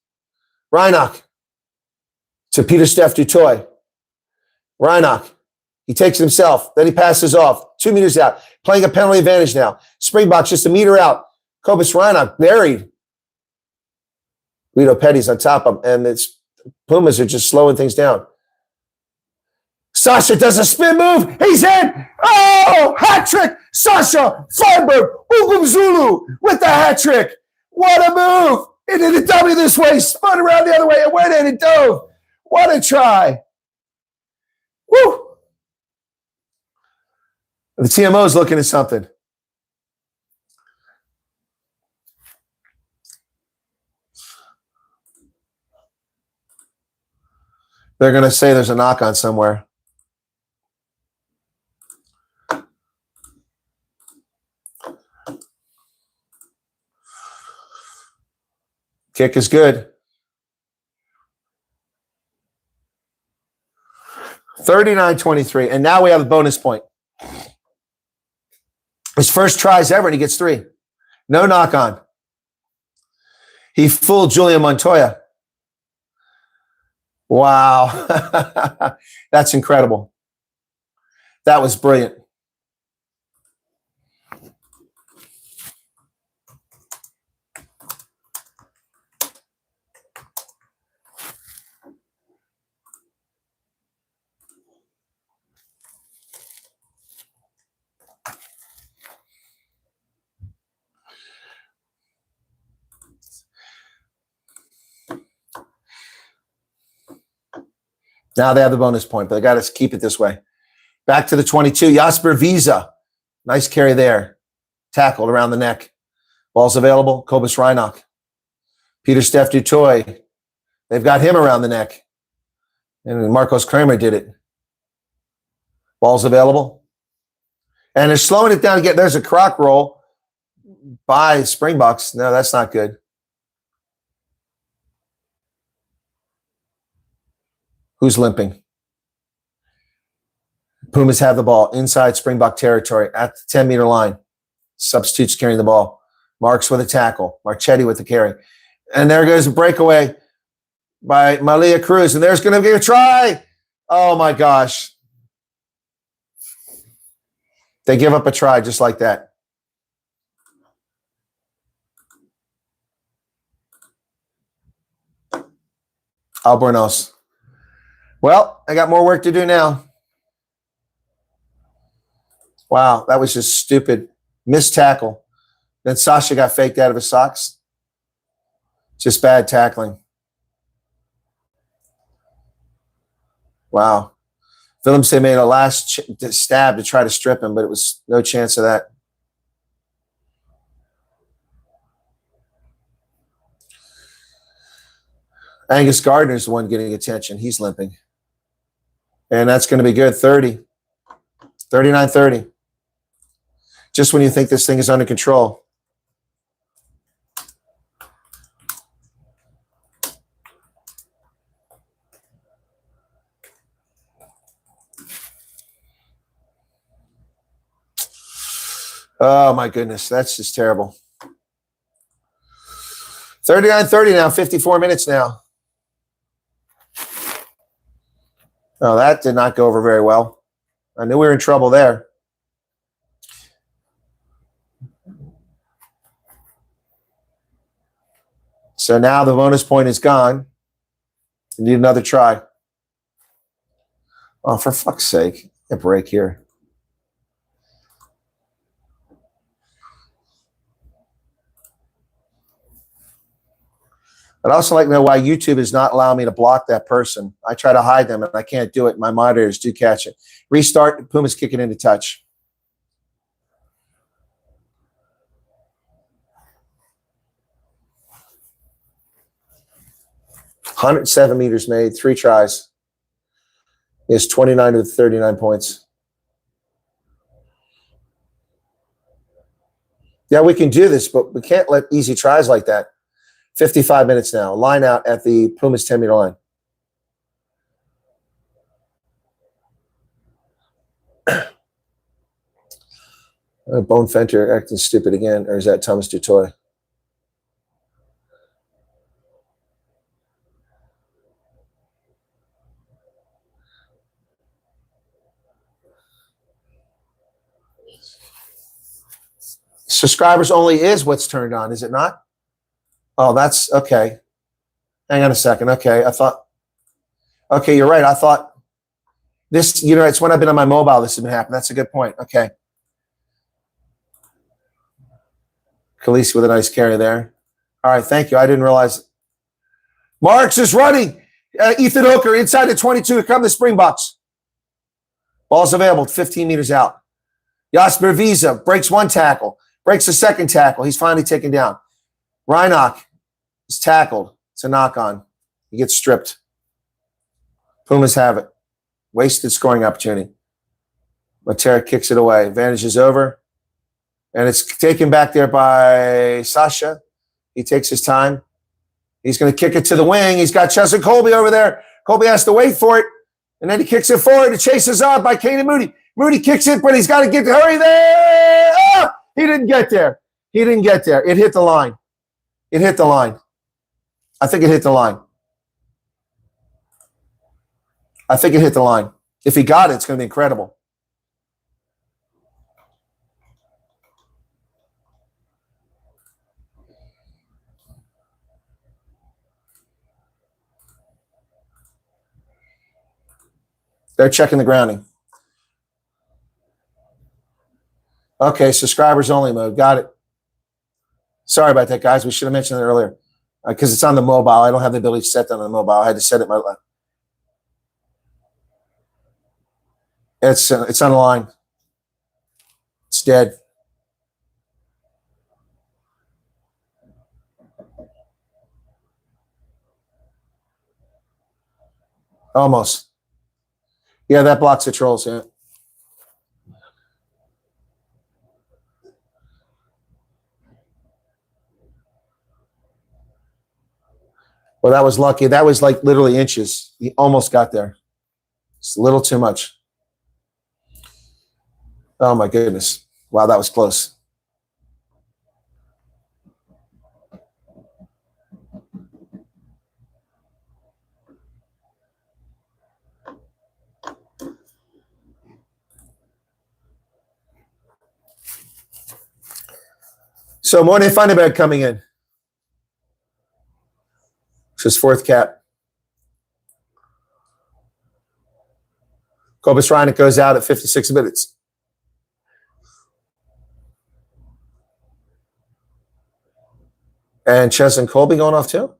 Speaker 1: Reinach to Pieter-Steph du Toit. Reinach, he takes it himself. Then he passes off. 2 meters out. Playing a penalty advantage now. Springboks just a meter out. Cobus Reinach buried. Guido Petty's on top of him, and it's Pumas are just slowing things down. Sasha does a spin move. He's in. Oh, hat trick. Sasha Feinberg, Zulu with the hat trick. What a move. It did a dummy this way, spun around the other way, and went in and dove. What a try. Woo. The TMO's looking at something. They're going to say there's a knock on somewhere. Kick is good. 39-23. And now we have a bonus point. His first tries ever, and he gets 3. No knock on. He fooled Julian Montoya. Wow. That's incredible. That was brilliant. Now they have the bonus point, but they got to keep it this way. Back to the 22. Jasper Visa. Nice carry there. Tackled around the neck. Ball's available. Cobus Reinach. Pieter-Steph du Toit. They've got him around the neck. And Marcos Kramer did it. Ball's available. And they're slowing it down again. There's a croc roll by Springboks. No, that's not good. Who's limping? Pumas have the ball inside Springbok territory at the 10-meter line. Substitutes carrying the ball. Marks with a tackle. Marchetti with the carry. And there goes a breakaway by Malia Cruz. And there's going to be a try. Oh, my gosh. They give up a try just like that. Albornoz. Well, I got more work to do now. Wow, that was just stupid. Missed tackle. Then Sasha got faked out of his socks. Just bad tackling. Wow. Willemse made a last stab to try to strip him, but it was no chance of that. Angus Gardner's the one getting attention. He's limping. And that's going to be good. 30. 39-30. Just when you think this thing is under control. Oh, my goodness. That's just terrible. 39-30 now, 54 minutes now. Oh, that did not go over very well. I knew we were in trouble there. So now the bonus point is gone. We need another try. Oh, for fuck's sake. A break here. I'd also like to know why YouTube is not allowing me to block that person. I try to hide them, and I can't do it. My monitors do catch it. Restart. Pumas kicking into touch. $107 meters made, 3 tries. He has 29 to 39 points. Yeah, we can do this, but we can't let easy tries like that. 55 minutes now. Line out at the Pumas 10-meter line. Bone Fenter acting stupid again, or is that Thomas Dutoy? Subscribers only is what's turned on, is it not? Oh, that's okay. Hang on a second. Okay, I thought. Okay, you're right. I thought this. It's when I've been on my mobile. This has been happening. That's a good point. Okay. Khaleesi with a nice carry there. All right, thank you. I didn't realize. Marks is running. Ethan Hooker inside the 22 to come to Springboks. Ball's available. 15 meters out. Jasper Visa breaks one tackle. Breaks the second tackle. He's finally taken down. Reinach is tackled. It's a knock-on. He gets stripped. Pumas have it. Wasted scoring opportunity. Matera kicks it away. Advantage is over. And it's taken back there by Sasha. He takes his time. He's going to kick it to the wing. He's got Chesson Colby over there. Colby has to wait for it. And then he kicks it forward. It chases on by Kane and Moody. Moody kicks it, but he's got to get to hurry there. Ah! He didn't get there. He didn't get there. It hit the line. It hit the line. I think it hit the line. I think it hit the line. If he got it, it's going to be incredible. They're checking the grounding. Okay, subscribers only mode. Got it. Sorry about that, guys. We should have mentioned it earlier because it's on the mobile. I don't have the ability to set that on the mobile. I had to set it my left. It's on the line. It's dead. Almost. Yeah, that blocks the trolls, yeah. Well, that was lucky. That was like literally inches. He almost got there. It's a little too much. Oh, my goodness. Wow, that was close. So Morning Thunderbird coming in. It's his 4th cap. Cobus Reinach goes out at 56 minutes. And Chesson Colby going off too.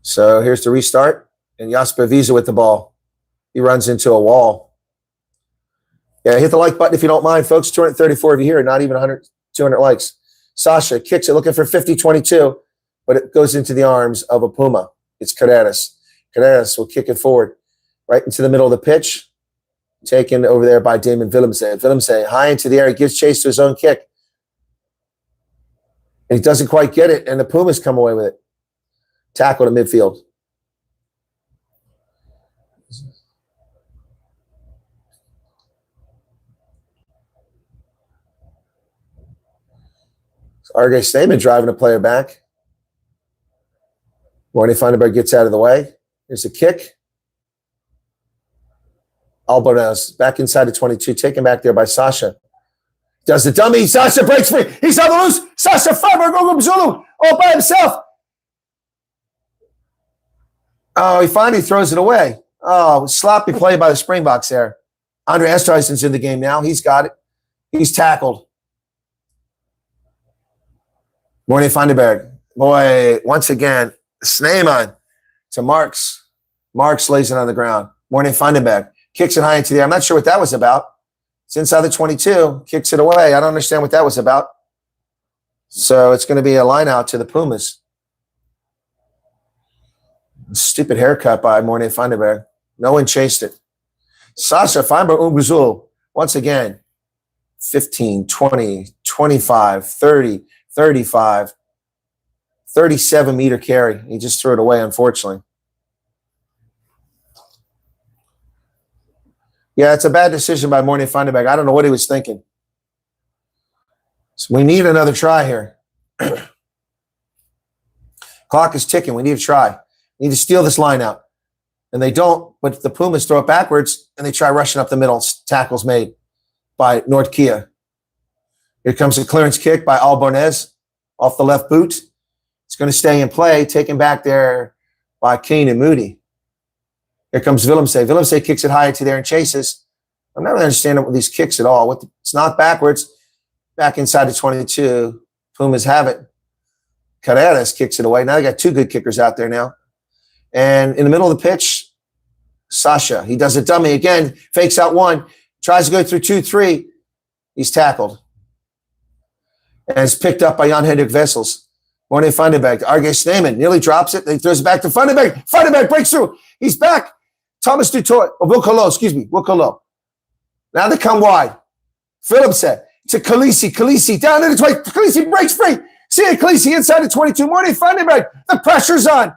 Speaker 1: So here's the restart. And Jasper Visa with the ball. He runs into a wall. Yeah, hit the like button if you don't mind, folks. 234 of you here, not even 100, 200 likes. Sasha kicks it, looking for 50-22, but it goes into the arms of a Puma. It's Carreras. Carreras will kick it forward right into the middle of the pitch, taken over there by Damon Willemse. Willemse high into the air, gives chase to his own kick. And he doesn't quite get it, and the Pumas come away with it. Tackle to midfield. RJ Stamen driving a player back. Morty Funderburg gets out of the way. Here's a kick. Albanese back inside the 22, taken back there by Sasha. Does the dummy. Sasha breaks free. He's on the loose. Sasha Freiberg, Zulu, all by himself. Oh, he finally throws it away. Oh, sloppy play by the Springboks there. Andre Esterhuizen's in the game now. He's got it. He's tackled. Morty Funderburg. Boy, once again, Sneeman to Marks. Marks lays it on the ground. Morty Funderburg kicks it high into the air. I'm not sure what that was about. It's inside the 22, kicks it away. I don't understand what that was about. So it's going to be a line out to the Pumas. Stupid haircut by Morty Funderburg. No one chased it. Sasha Feinberg Unguzul, once again, 15, 20, 25, 30, 35, 37-meter carry. He just threw it away, unfortunately. Yeah, it's a bad decision by Morty Funderburg. I don't know what he was thinking. So we need another try here. Clock is ticking. We need a try. We need to steal this line out. And they don't, but the Pumas throw it backwards, and they try rushing up the middle. Tackles made by Nordkia. Here comes a clearance kick by Albanese off the left boot. It's going to stay in play, taken back there by Kane and Moody. Here comes Willemse. Willemse kicks it high into there and chases. I'm not really understanding with these kicks at all. It's not backwards. Back inside the 22. Pumas have it. Carreras kicks it away. Now they got two good kickers out there now. And in the middle of the pitch, Sasha. He does a dummy again. Fakes out one. Tries to go through 2-3. He's tackled. And it's picked up by Jan-Hendrik Wessels. Morty Funderburg. RJ Sneeman nearly drops it. Then he throws it back to Funderburg. Funderburg breaks through. He's back. Thomas Dutoit. Wilcolo. Now they come wide. Phillips to Khaleesi. Khaleesi down in the 20. Khaleesi breaks free. See it, Khaleesi inside the 22. Morty Funderburg. The pressure's on.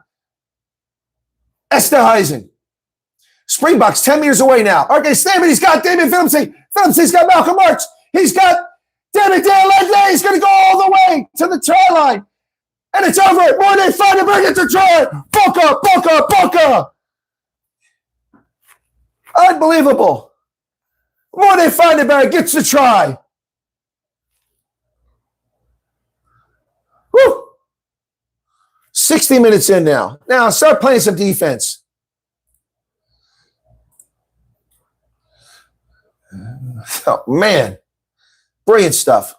Speaker 1: Esterhuizen. Springboks 10 meters away now. RJ Sneeman. He's got David Phillipse. Phillipse's got Malcolm Marks. He's got David Dale. He's going to go all the way to the try line. And it's over. Morty Funderburg gets a try. Boca. Unbelievable. Morty Funderburg gets the try. Woo. 60 minutes in now. Now start playing some defense. Oh, man. Brilliant stuff.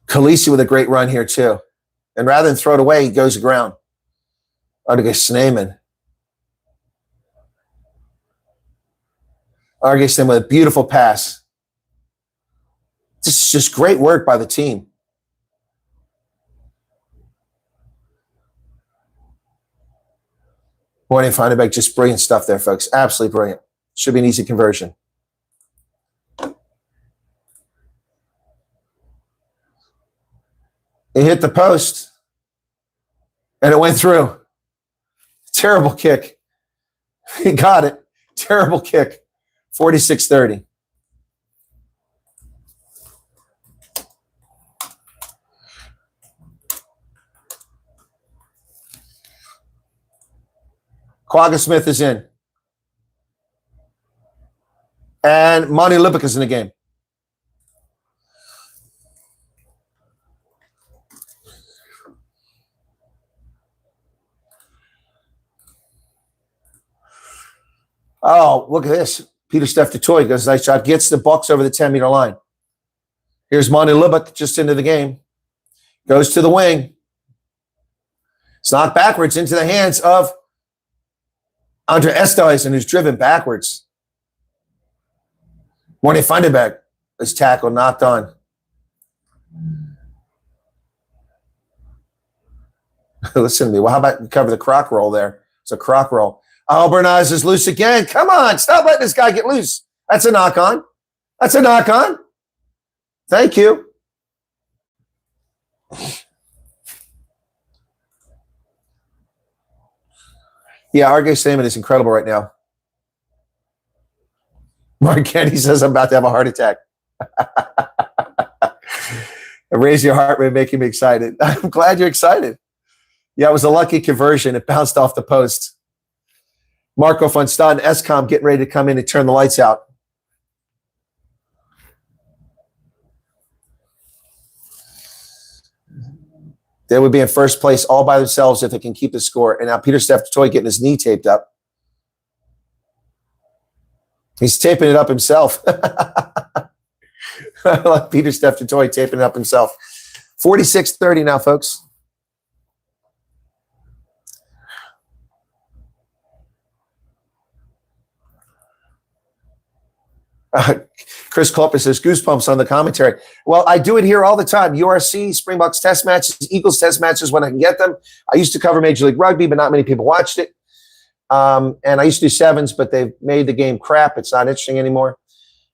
Speaker 1: Khaleesi with a great run here, too. And rather than throw it away, he goes to ground. RJ Sneeman. RJ Sneeman with a beautiful pass. This is just great work by the team. Morty Funderburg, just brilliant stuff there, folks. Absolutely brilliant. Should be an easy conversion. He hit the post, and it went through. Terrible kick. He got it. Terrible kick. 46-30. Quagga Smith is in. And Monty Lipic is in the game. Oh, look at this. Peter Steph DeToy goes nice shot, gets the Bucks over the 10-meter line. Here's Monty Lipic just into the game. Goes to the wing. It's knocked backwards into the hands of Andre Esterhuizen, who's driven backwards. Morty Funderburg is tackled, knocked on. Listen to me. Well, how about we cover the croc roll there? It's a croc roll. Albanese is loose again. Come on. Stop letting this guy get loose. That's a knock on. That's a knock on. Thank you. Yeah, RJ Sneeman is incredible right now. Mark Kenny says, I'm about to have a heart attack. Raise your heart rate, making me excited. I'm glad you're excited. Yeah, it was a lucky conversion. It bounced off the post. Marco von Staden, SCOM, getting ready to come in and turn the lights out. They would be in first place all by themselves if they can keep the score. And now Peter Steph-Toy getting his knee taped up. He's taping it up himself. I like Peter Steph-Toy taping it up himself. 46-30 now, folks. Chris Culper says, goosebumps on the commentary. Well, I do it here all the time. URC, Springboks test matches, Eagles test matches when I can get them. I used to cover Major League Rugby, but not many people watched it. And I used to do sevens, but they've made the game crap. It's not interesting anymore.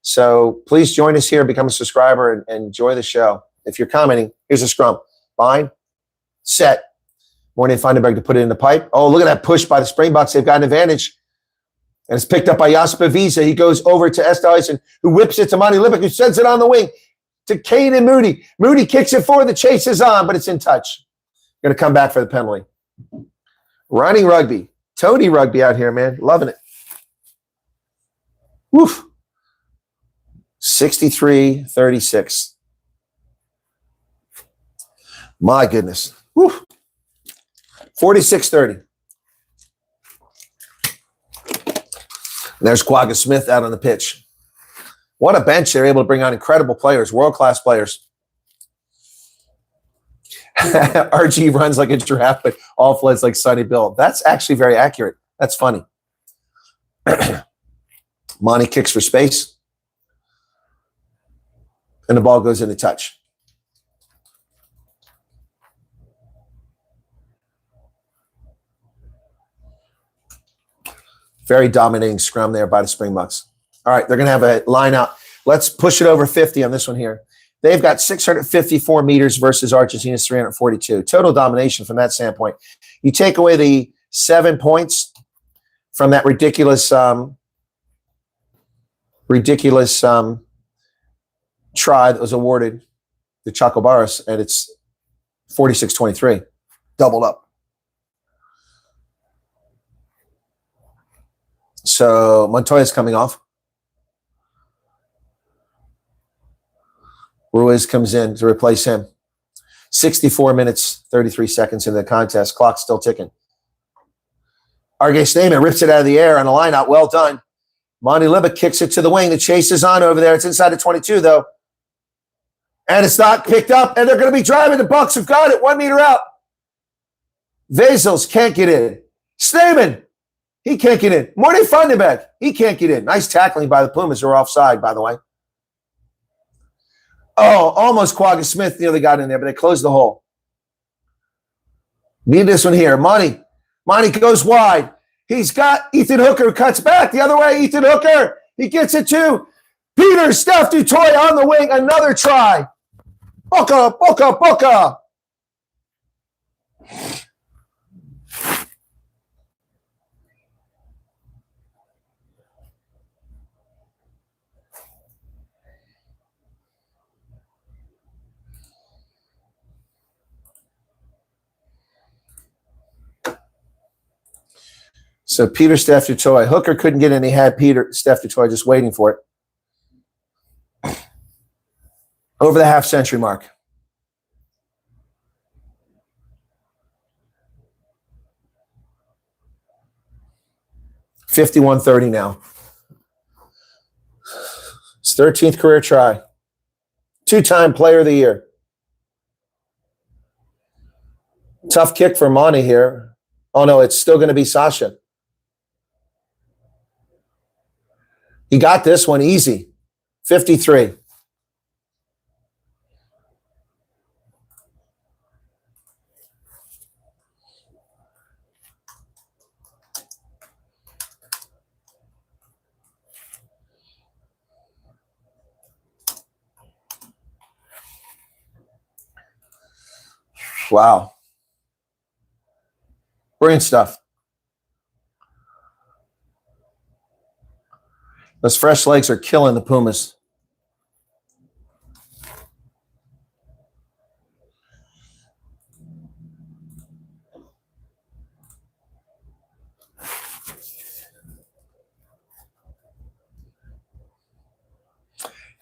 Speaker 1: So please join us here, become a subscriber, and enjoy the show. If you're commenting, here's a scrum. Bind, set. Morning Feinberg to put it in the pipe. Oh, look at that push by the Springboks. They've got an advantage. And it's picked up by Jasper Visa. He goes over to Esthuizen, who whips it to Monty Lippik, who sends it on the wing to Kane and Moody. Moody kicks it forward. The chase is on, but it's in touch. Going to come back for the penalty. Running rugby. Tony rugby out here, man. Loving it. Woof. 63-36. My goodness. Woof. 46-30. And there's Quagga Smith out on the pitch. What a bench. They're able to bring on incredible players, world-class players. RG runs like a giraffe, but all fleds like Sonny Bill. That's actually very accurate. That's funny. Monty kicks for space. And the ball goes into touch. Very dominating scrum there by the Springboks. All right, they're going to have a line out. Let's push it over 50 on this one here. They've got 654 meters versus Argentina's 342. Total domination from that standpoint. You take away the 7 points from that ridiculous try that was awarded to Chacobaras, and it's 46-23, doubled up. So Montoya's coming off. Ruiz comes in to replace him. 64 minutes, 33 seconds into the contest. Clock's still ticking. Arge Snyman rips it out of the air on a line out. Well done. Monty Lippik kicks it to the wing. The chase is on over there. It's inside the 22, though. And it's not picked up, and they're going to be driving. The Bucks have got it. 1 meter out. Vezels can't get in. Snyman, he can't get in. Morty Fundenbeck, he can't get in. Nice tackling by the Pumas, who are offside, by the way. Oh, almost Quagga Smith nearly got in there, but they closed the hole. Need this one here. Monty goes wide. He's got Ethan Hooker, who cuts back the other way. Ethan Hooker, he gets it too. Peter Steph-Toy on the wing. Another try. Boca. So Peter Steph-Toy. Hooker couldn't get in. He had Peter Steph-Toy just waiting for it. Over the half-century mark. $51-30 now. His 13th career try. 2-time player of the year. Tough kick for Monty here. Oh, no, it's still going to be Sasha. He got this one easy. 53. Wow. Brilliant stuff. Those fresh legs are killing the Pumas.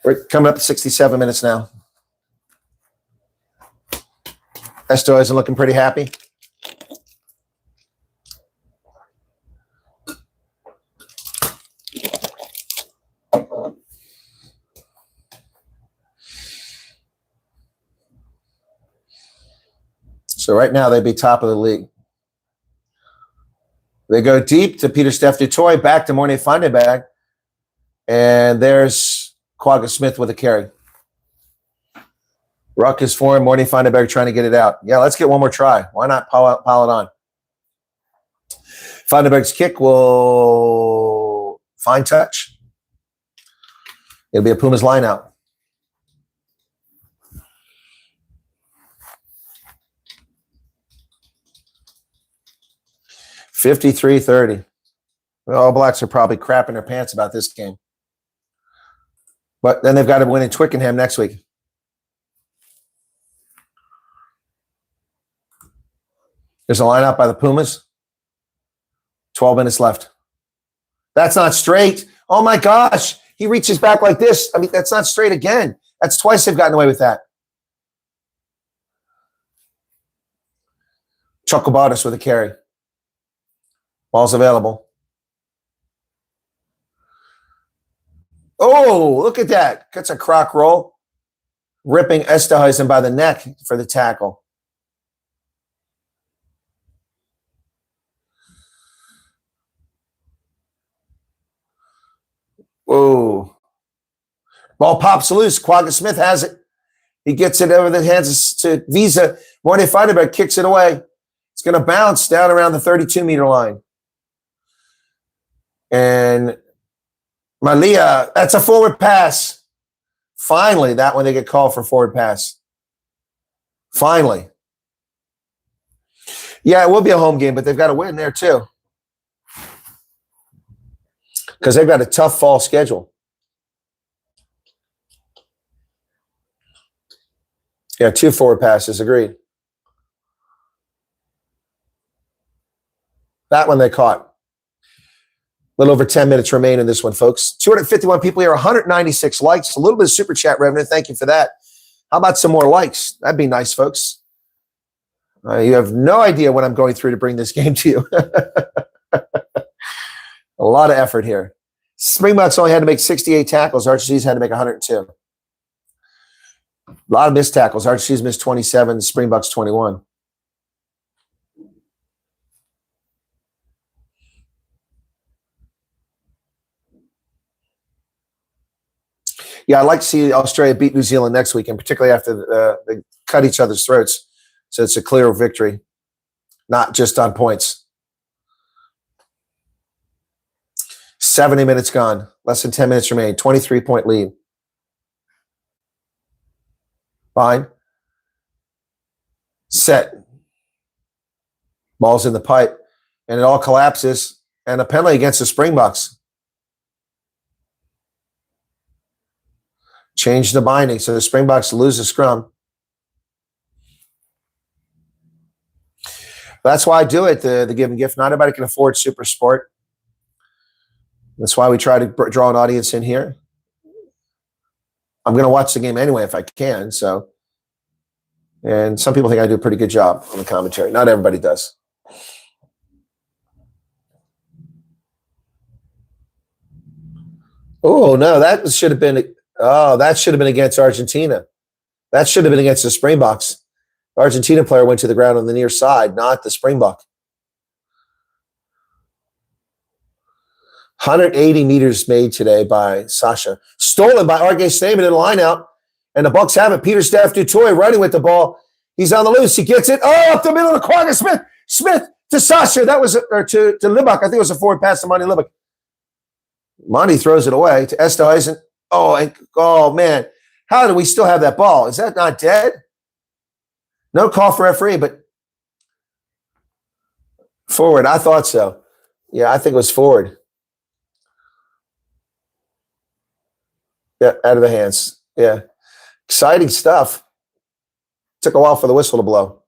Speaker 1: We're coming up to 67 minutes now. Esto isn't looking pretty happy. So right now they'd be top of the league. They go deep to Peter Steph Dutoy, back to Mornay Findebag. And there's Quagga Smith with a carry. Ruck is for him. Mornay Findebag trying to get it out. Yeah, let's get one more try. Why not pile it on? Findebag's kick will find touch. It'll be a Pumas line out. $53-30. The All Blacks are probably crapping their pants about this game. But then they've got to win in Twickenham next week. There's a line out by the Pumas. 12 minutes left. That's not straight. Oh my gosh. He reaches back like this. I mean, that's not straight again. That's twice they've gotten away with that. Chocobatis with a carry. Ball's available. Oh, look at that. That's a croc roll. Ripping Esterhuizen by the neck for the tackle. Whoa. Ball pops loose. Quagga Smith has it. He gets it over the hands to Visa. Mornay Findebag kicks it away. It's going to bounce down around the 32-meter line. And Malia, that's a forward pass. Finally, that one they get called for forward pass. Finally. Yeah, it will be a home game, but they've got to win there too. Because they've got a tough fall schedule. Yeah, 2 forward passes, agreed. That one they caught. A little over 10 minutes remain in this one, folks. 251 people here, 196 likes, a little bit of super chat revenue. Thank you for that. How about some more likes? That'd be nice, folks. You have no idea what I'm going through to bring this game to you. A lot of effort here. Springboks only had to make 68 tackles. Argentina's had to make 102. A lot of missed tackles. Argentina's missed 27, Springboks 21. Yeah, I'd like to see Australia beat New Zealand next week, and particularly after they cut each other's throats. So it's a clear victory, not just on points. 70 minutes gone. Less than 10 minutes remain. 23-point lead. Fine. Set. Ball's in the pipe, and it all collapses, and a penalty against the Springboks. Change the binding, so the Springboks lose the scrum. That's why I do it, the give and gift. Not everybody can afford Super Sport. That's why we try to draw an audience in here. I'm going to watch the game anyway if I can. So, and some people think I do a pretty good job on the commentary. Not everybody does. Oh, no, that should have been... Oh, that should have been against Argentina. That should have been against the Springboks. The Argentina player went to the ground on the near side, not the Springbok. 180 meters made today by Sasha. Stolen by R.G. Stamen in a line out. And the Bucks have it. Peter Steph Dutoy running with the ball. He's on the loose. He gets it. Oh, up the middle of Quagga Smith. Smith to Sasha. That was, or to Libak. I think it was a forward pass to Monty Libak. Monty throws it away to Esterhuizen. Oh, man. How do we still have that ball? Is that not dead? No call for referee, but forward. I thought so. Yeah, I think it was forward. Yeah, out of the hands. Yeah. Exciting stuff. Took a while for the whistle to blow.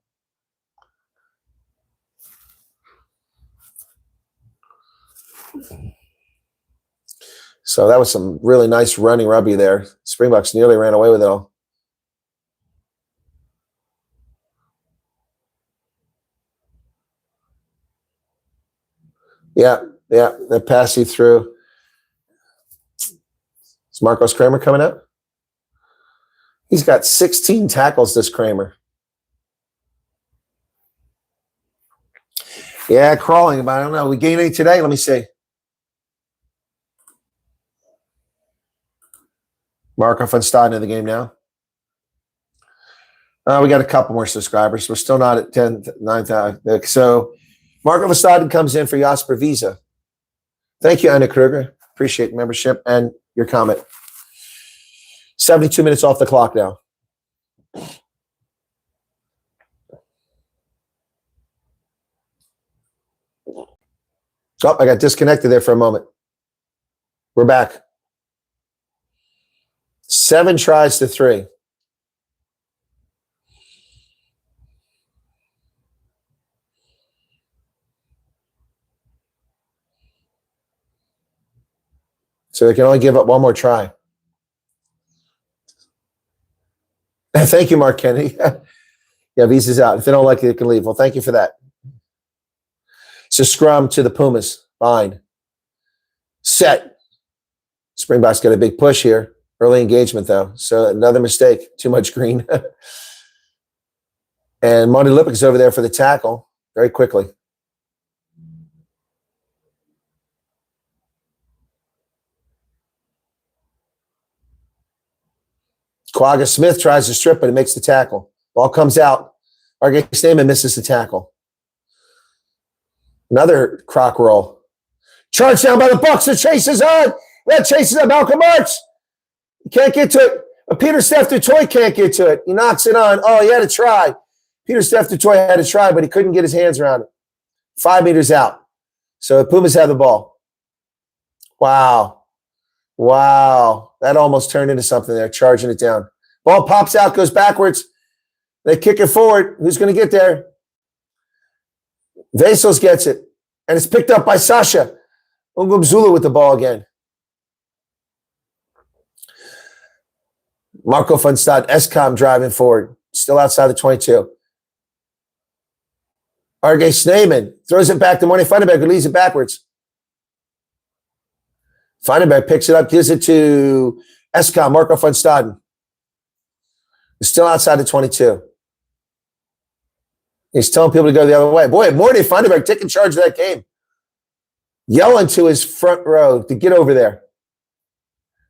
Speaker 1: So that was some really nice running rugby there. Springboks nearly ran away with it all. Yeah, they pass you through. Is Marcos Kramer coming out? He's got 16 tackles, this Kramer. Yeah, crawling, but I don't know. We gained any today? Let me see. Marco van Staden in the game now. We got a couple more subscribers. We're still not at 10, 9,000. So Marco van Staden comes in for Jasper Visa. Thank you, Anna Kruger. Appreciate membership and your comment. 72 minutes off the clock now. Oh, I got disconnected there for a moment. We're back. 7 tries to 3. So they can only give up one more try. Thank you, Mark Kennedy. Yeah, Visa's out. If they don't like it, they can leave. Well, thank you for that. So scrum to the Pumas. Fine. Set. Springboks got a big push here. Early engagement, though. So another mistake. Too much green. And Monty Lippick is over there for the tackle very quickly. Quagga Smith tries to strip, but he makes the tackle. Ball comes out. R.J. Stamen misses the tackle. Another croc roll. Charge down by the Bucks. The chase is on. That chase is on. Malcolm Marks. He can't get to it. Peter Steph DuToit can't get to it. He knocks it on. Oh, he had to try. Peter Steph DuToit had to try, but he couldn't get his hands around it. 5 meters out. So the Pumas have the ball. Wow. That almost turned into something there, charging it down. Ball pops out, goes backwards. They kick it forward. Who's going to get there? Vesels gets it. And it's picked up by Sasha. Ungumzulu with the ball again. Marco van Staden, Escom driving forward. Still outside the 22. R.J. Snaman throws it back to Morning Funderbeck, who leads it backwards. Funderbeck picks it up, gives it to Escom, Marco van Staden. He's still outside the 22. He's telling people to go the other way. Boy, Morty Funderbeck taking charge of that game. Yelling to his front row to get over there.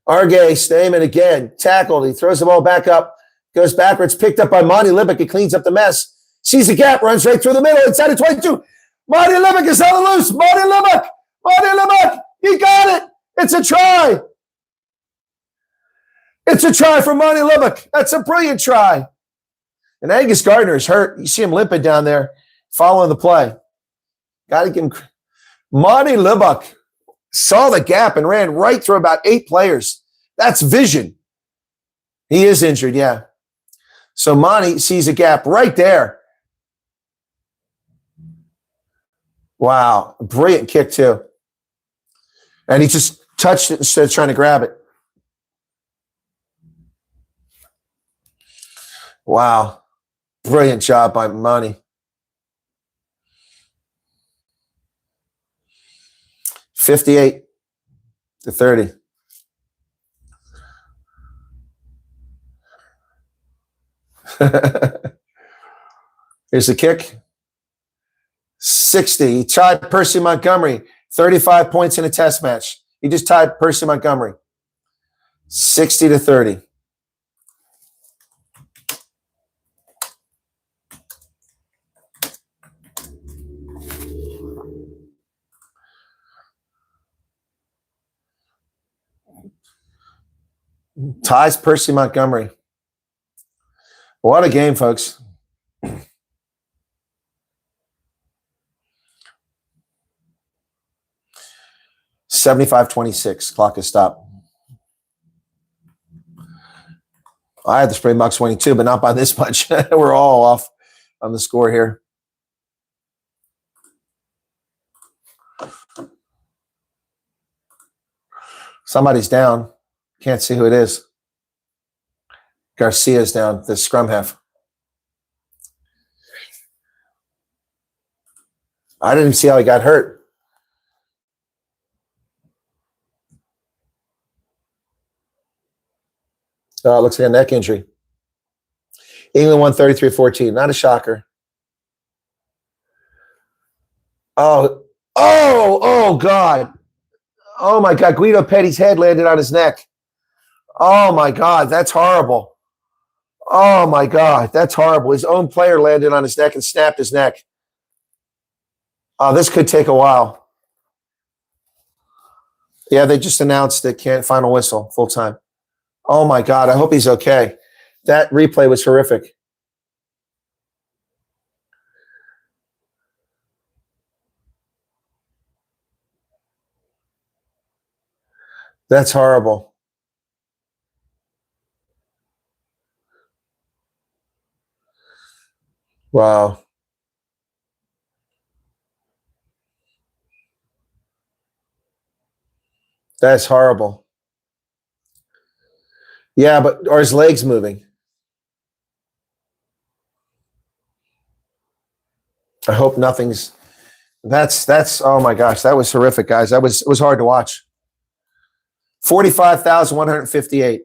Speaker 1: R.J. Snaman again, tackled. He throws the ball back up, goes backwards, picked up by Monty Lippick. He cleans up the mess. Sees a gap, runs right through the middle, inside the 22. Monty Lippick is on the loose. Monty Lippick, he got it. It's a try. It's a try for Monty Lippick. That's a brilliant try. And Angus Gardner is hurt. You see him limping down there, following the play. Got to give him. Monty Lippick saw the gap and ran right through about 8 players. That's vision. He is injured, yeah. So Monty sees a gap right there. Wow, brilliant kick too. And he just touched it instead of trying to grab it. Wow, brilliant job by Monty. 58-30. Here's the kick. 60. He tied Percy Montgomery. 35 points in a test match. He just tied Percy Montgomery. 60-30. Ties Percy Montgomery. What a game, folks. $75-26. Clock is stopped. I had the Springboks winning too, but not by this much. We're all off on the score here. Somebody's down. Can't see who it is. Garcia's down, the scrum half. I didn't even see how he got hurt. It looks like a neck injury. England won 33-14. Not a shocker. Oh, God. Oh, my God. Guido Petty's head landed on his neck. Oh, my God. That's horrible. Oh, my God. That's horrible. His own player landed on his neck and snapped his neck. Oh, this could take a while. Yeah, they just announced the final whistle, full time. Oh, my God. I hope he's okay. That replay was horrific. That's horrible. Wow. That's horrible. Yeah, but are his legs moving? I hope nothing's. That's. Oh my gosh, that was horrific, guys. It was hard to watch. 45,158.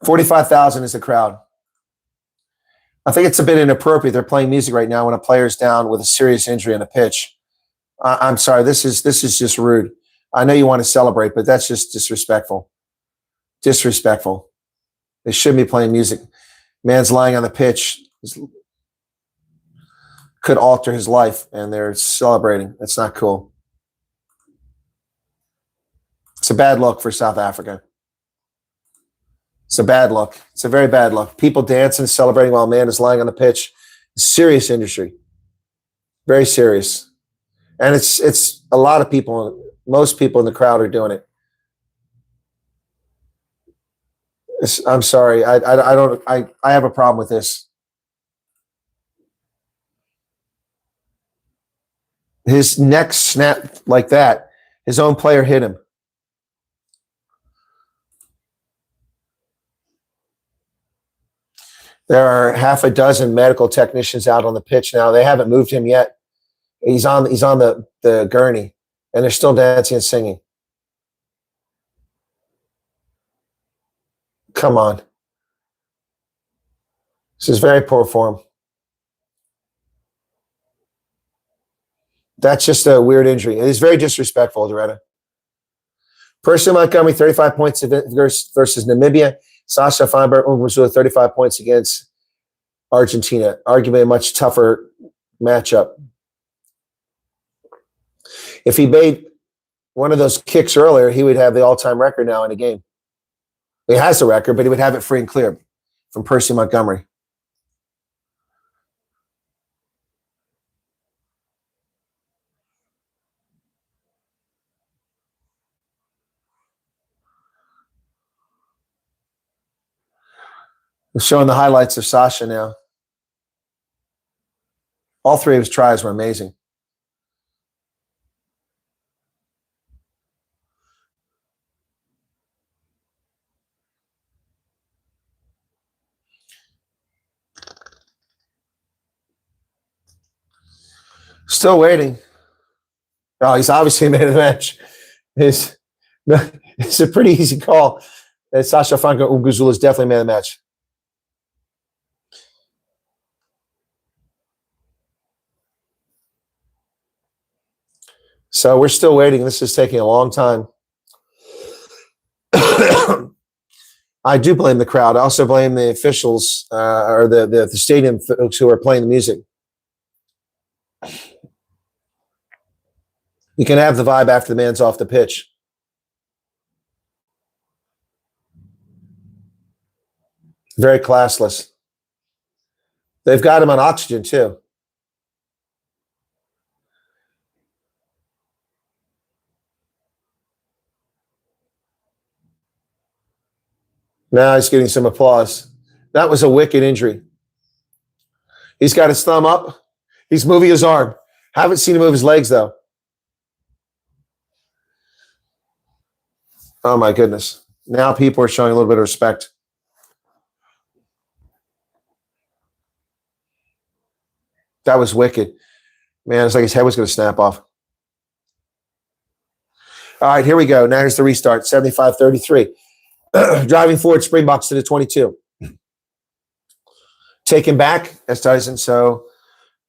Speaker 1: 45,000 is the crowd. I think it's a bit inappropriate. They're playing music right now when a player's down with a serious injury on a pitch. I'm sorry. This is just rude. I know you want to celebrate, but that's just disrespectful. Disrespectful. They shouldn't be playing music. Man's lying on the pitch. Could alter his life, and they're celebrating. That's not cool. It's a bad look for South Africa. It's a bad look. It's a very bad look. People dancing, celebrating while a man is lying on the pitch. Serious industry. Very serious. And it's a lot of people, most people in the crowd are doing it. I'm sorry. I have a problem with this. His neck snapped like that. His own player hit him. There are half a dozen medical technicians out on the pitch now. They haven't moved him yet. He's on the gurney, and they're still dancing and singing. Come on. This is very poor form. That's just a weird injury. It is very disrespectful, Doretta. Percy Montgomery, 35 points versus Namibia. Sasha Feinberg, 35 points against Argentina. Arguably a much tougher matchup. If he made one of those kicks earlier, he would have the all-time record now in a game. He has the record, but he would have it free and clear from Percy Montgomery. We're showing the highlights of Sasha now. All three of his tries were amazing. Still waiting. Oh, he's obviously made the match. It's a pretty easy call. Sasha Franco Unguzula's definitely made the match. So we're still waiting. This is taking a long time. I do blame the crowd. I also blame the officials or the stadium folks who are playing the music. You can have the vibe after the man's off the pitch. Very classless. They've got him on oxygen too. Now he's getting some applause. That was a wicked injury. He's got his thumb up. He's moving his arm. Haven't seen him move his legs, though. Oh, my goodness. Now people are showing a little bit of respect. That was wicked. Man, it's like his head was going to snap off. All right, here we go. Now here's the restart, 75-33. Driving forward, Springboks to the 22. Taken back, as Tyson, so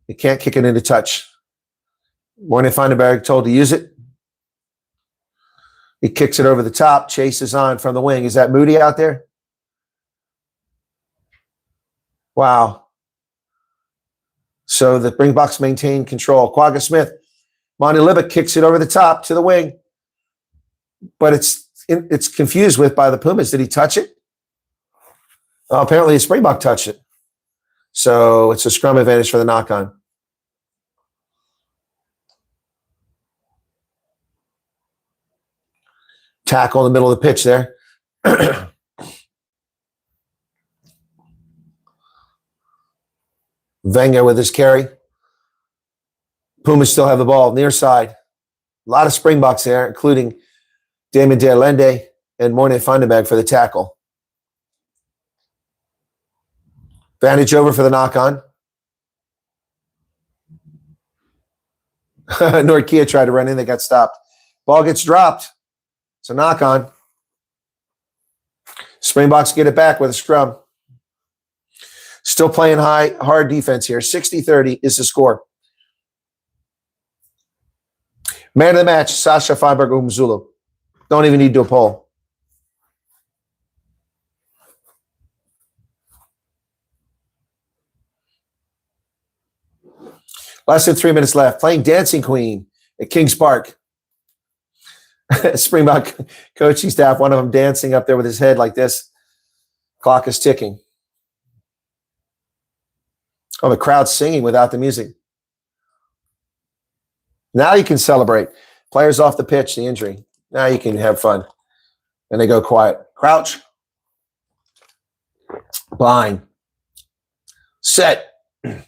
Speaker 1: you can't kick it into touch. Morning Vandenberg told to use it. He kicks it over the top, chases on from the wing. Is that Moody out there? Wow. So the Springboks maintain control. Quagga Smith. Monty Libbik kicks it over the top to the wing. But it's confused with by the Pumas. Did he touch it? Apparently, the Springbok touched it. So it's a scrum advantage for the knock-on. Tackle in the middle of the pitch there. Wenger with his carry. Pumas still have the ball near side. A lot of Springboks there, including Damon De Allende and Morne Vandenberg for the tackle. Vantage over for the knock-on. Norkia tried to run in. They got stopped. Ball gets dropped. It's a knock-on. Springboks get it back with a scrum. Still playing hard defense here. 60-30 is the score. Man of the match, Sasha Feinberg Umzulu. Don't even need to do a poll. Less than 3 minutes left. Playing Dancing Queen at Kings Park. Springbok coaching staff, one of them dancing up there with his head like this. Clock is ticking. Oh, the crowd's singing without the music. Now you can celebrate. Players off the pitch, the injury. Now you can have fun. And they go quiet. Crouch. Blind. Set. It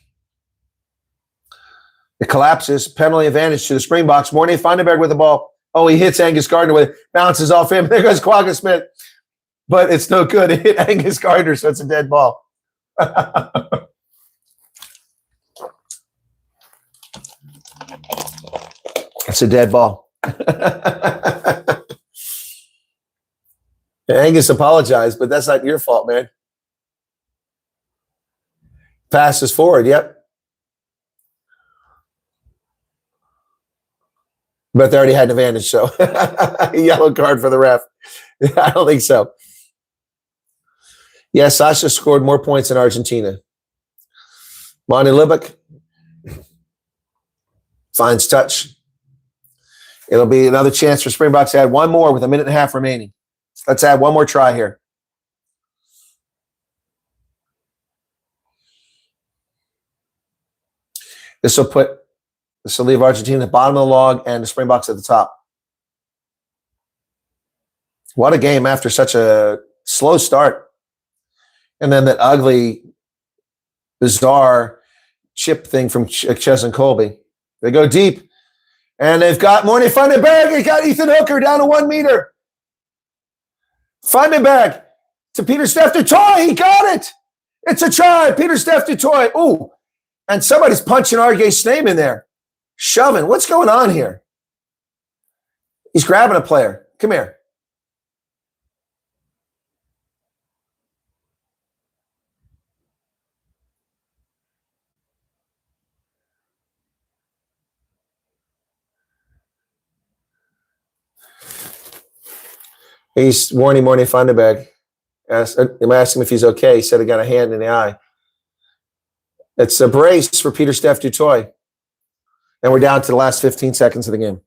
Speaker 1: collapses. Penalty advantage to the Springboks. Morne Vandenberg with the ball. Oh, he hits Angus Gardner with it. Bounces off him. There goes Quagga Smith. But it's no good. It hit Angus Gardner, so it's a dead ball. It's a dead ball. Angus apologized, but that's not your fault, man. Passes forward, yep. But they already had an advantage, so yellow card for the ref. I don't think so. Yes, Sasha scored more points than Argentina. Monty Libbik finds touch. It'll be another chance for Springboks to add one more with a minute and a half remaining. Let's add one more try here. This will leave Argentina at the bottom of the log and the Springboks at the top. What a game after such a slow start. And then that ugly, bizarre chip thing from Ches and Colby. They go deep. And they've got Morne Vandenberg. They got Ethan Hooker down to 1 meter. Vandenberg to Peter Steph du Toit. He got it. It's a try. Peter Steph du Toit. Ooh. And somebody's punching R.J. Sname in there. Shoving. What's going on here? He's grabbing a player. Come here. He's warning Morne Vandenberg. I'm asking him if he's okay. He said he got a hand in the eye. It's a brace for Peter Steph du Toit. And we're down to the last 15 seconds of the game.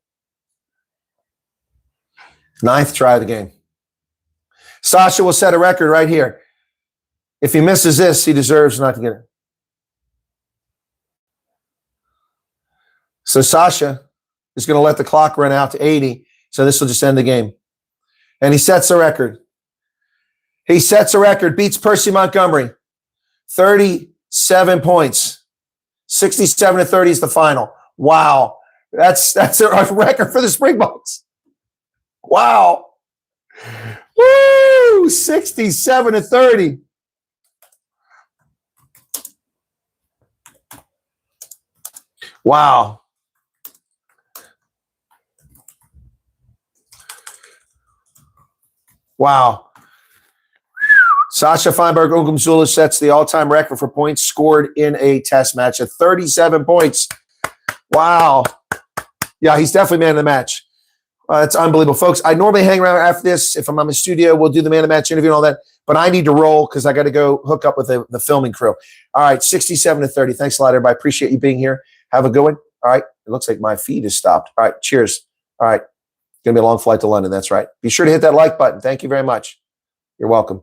Speaker 1: 9th try of the game. Sasha will set a record right here. If he misses this, he deserves not to get it. So Sasha is going to let the clock run out to 80. So this will just end the game. And he sets a record. He sets a record, beats Percy Montgomery. 37 points. 67-30 is the final. Wow. That's a record for the Springboks. Wow. Woo! 67-30. Wow. Wow. Sasha Feinberg-Ungumzula sets the all-time record for points scored in a test match at 37 points. Wow. Yeah, he's definitely man of the match. It's unbelievable. Folks, I normally hang around after this. If I'm on the studio, we'll do the man of the match interview and all that. But I need to roll because I got to go hook up with the filming crew. All right, 67-30. Thanks a lot, everybody. Appreciate you being here. Have a good one. All right. It looks like my feed is stopped. All right. Cheers. All right. It's going to be a long flight to London. That's right. Be sure to hit that like button. Thank you very much. You're welcome.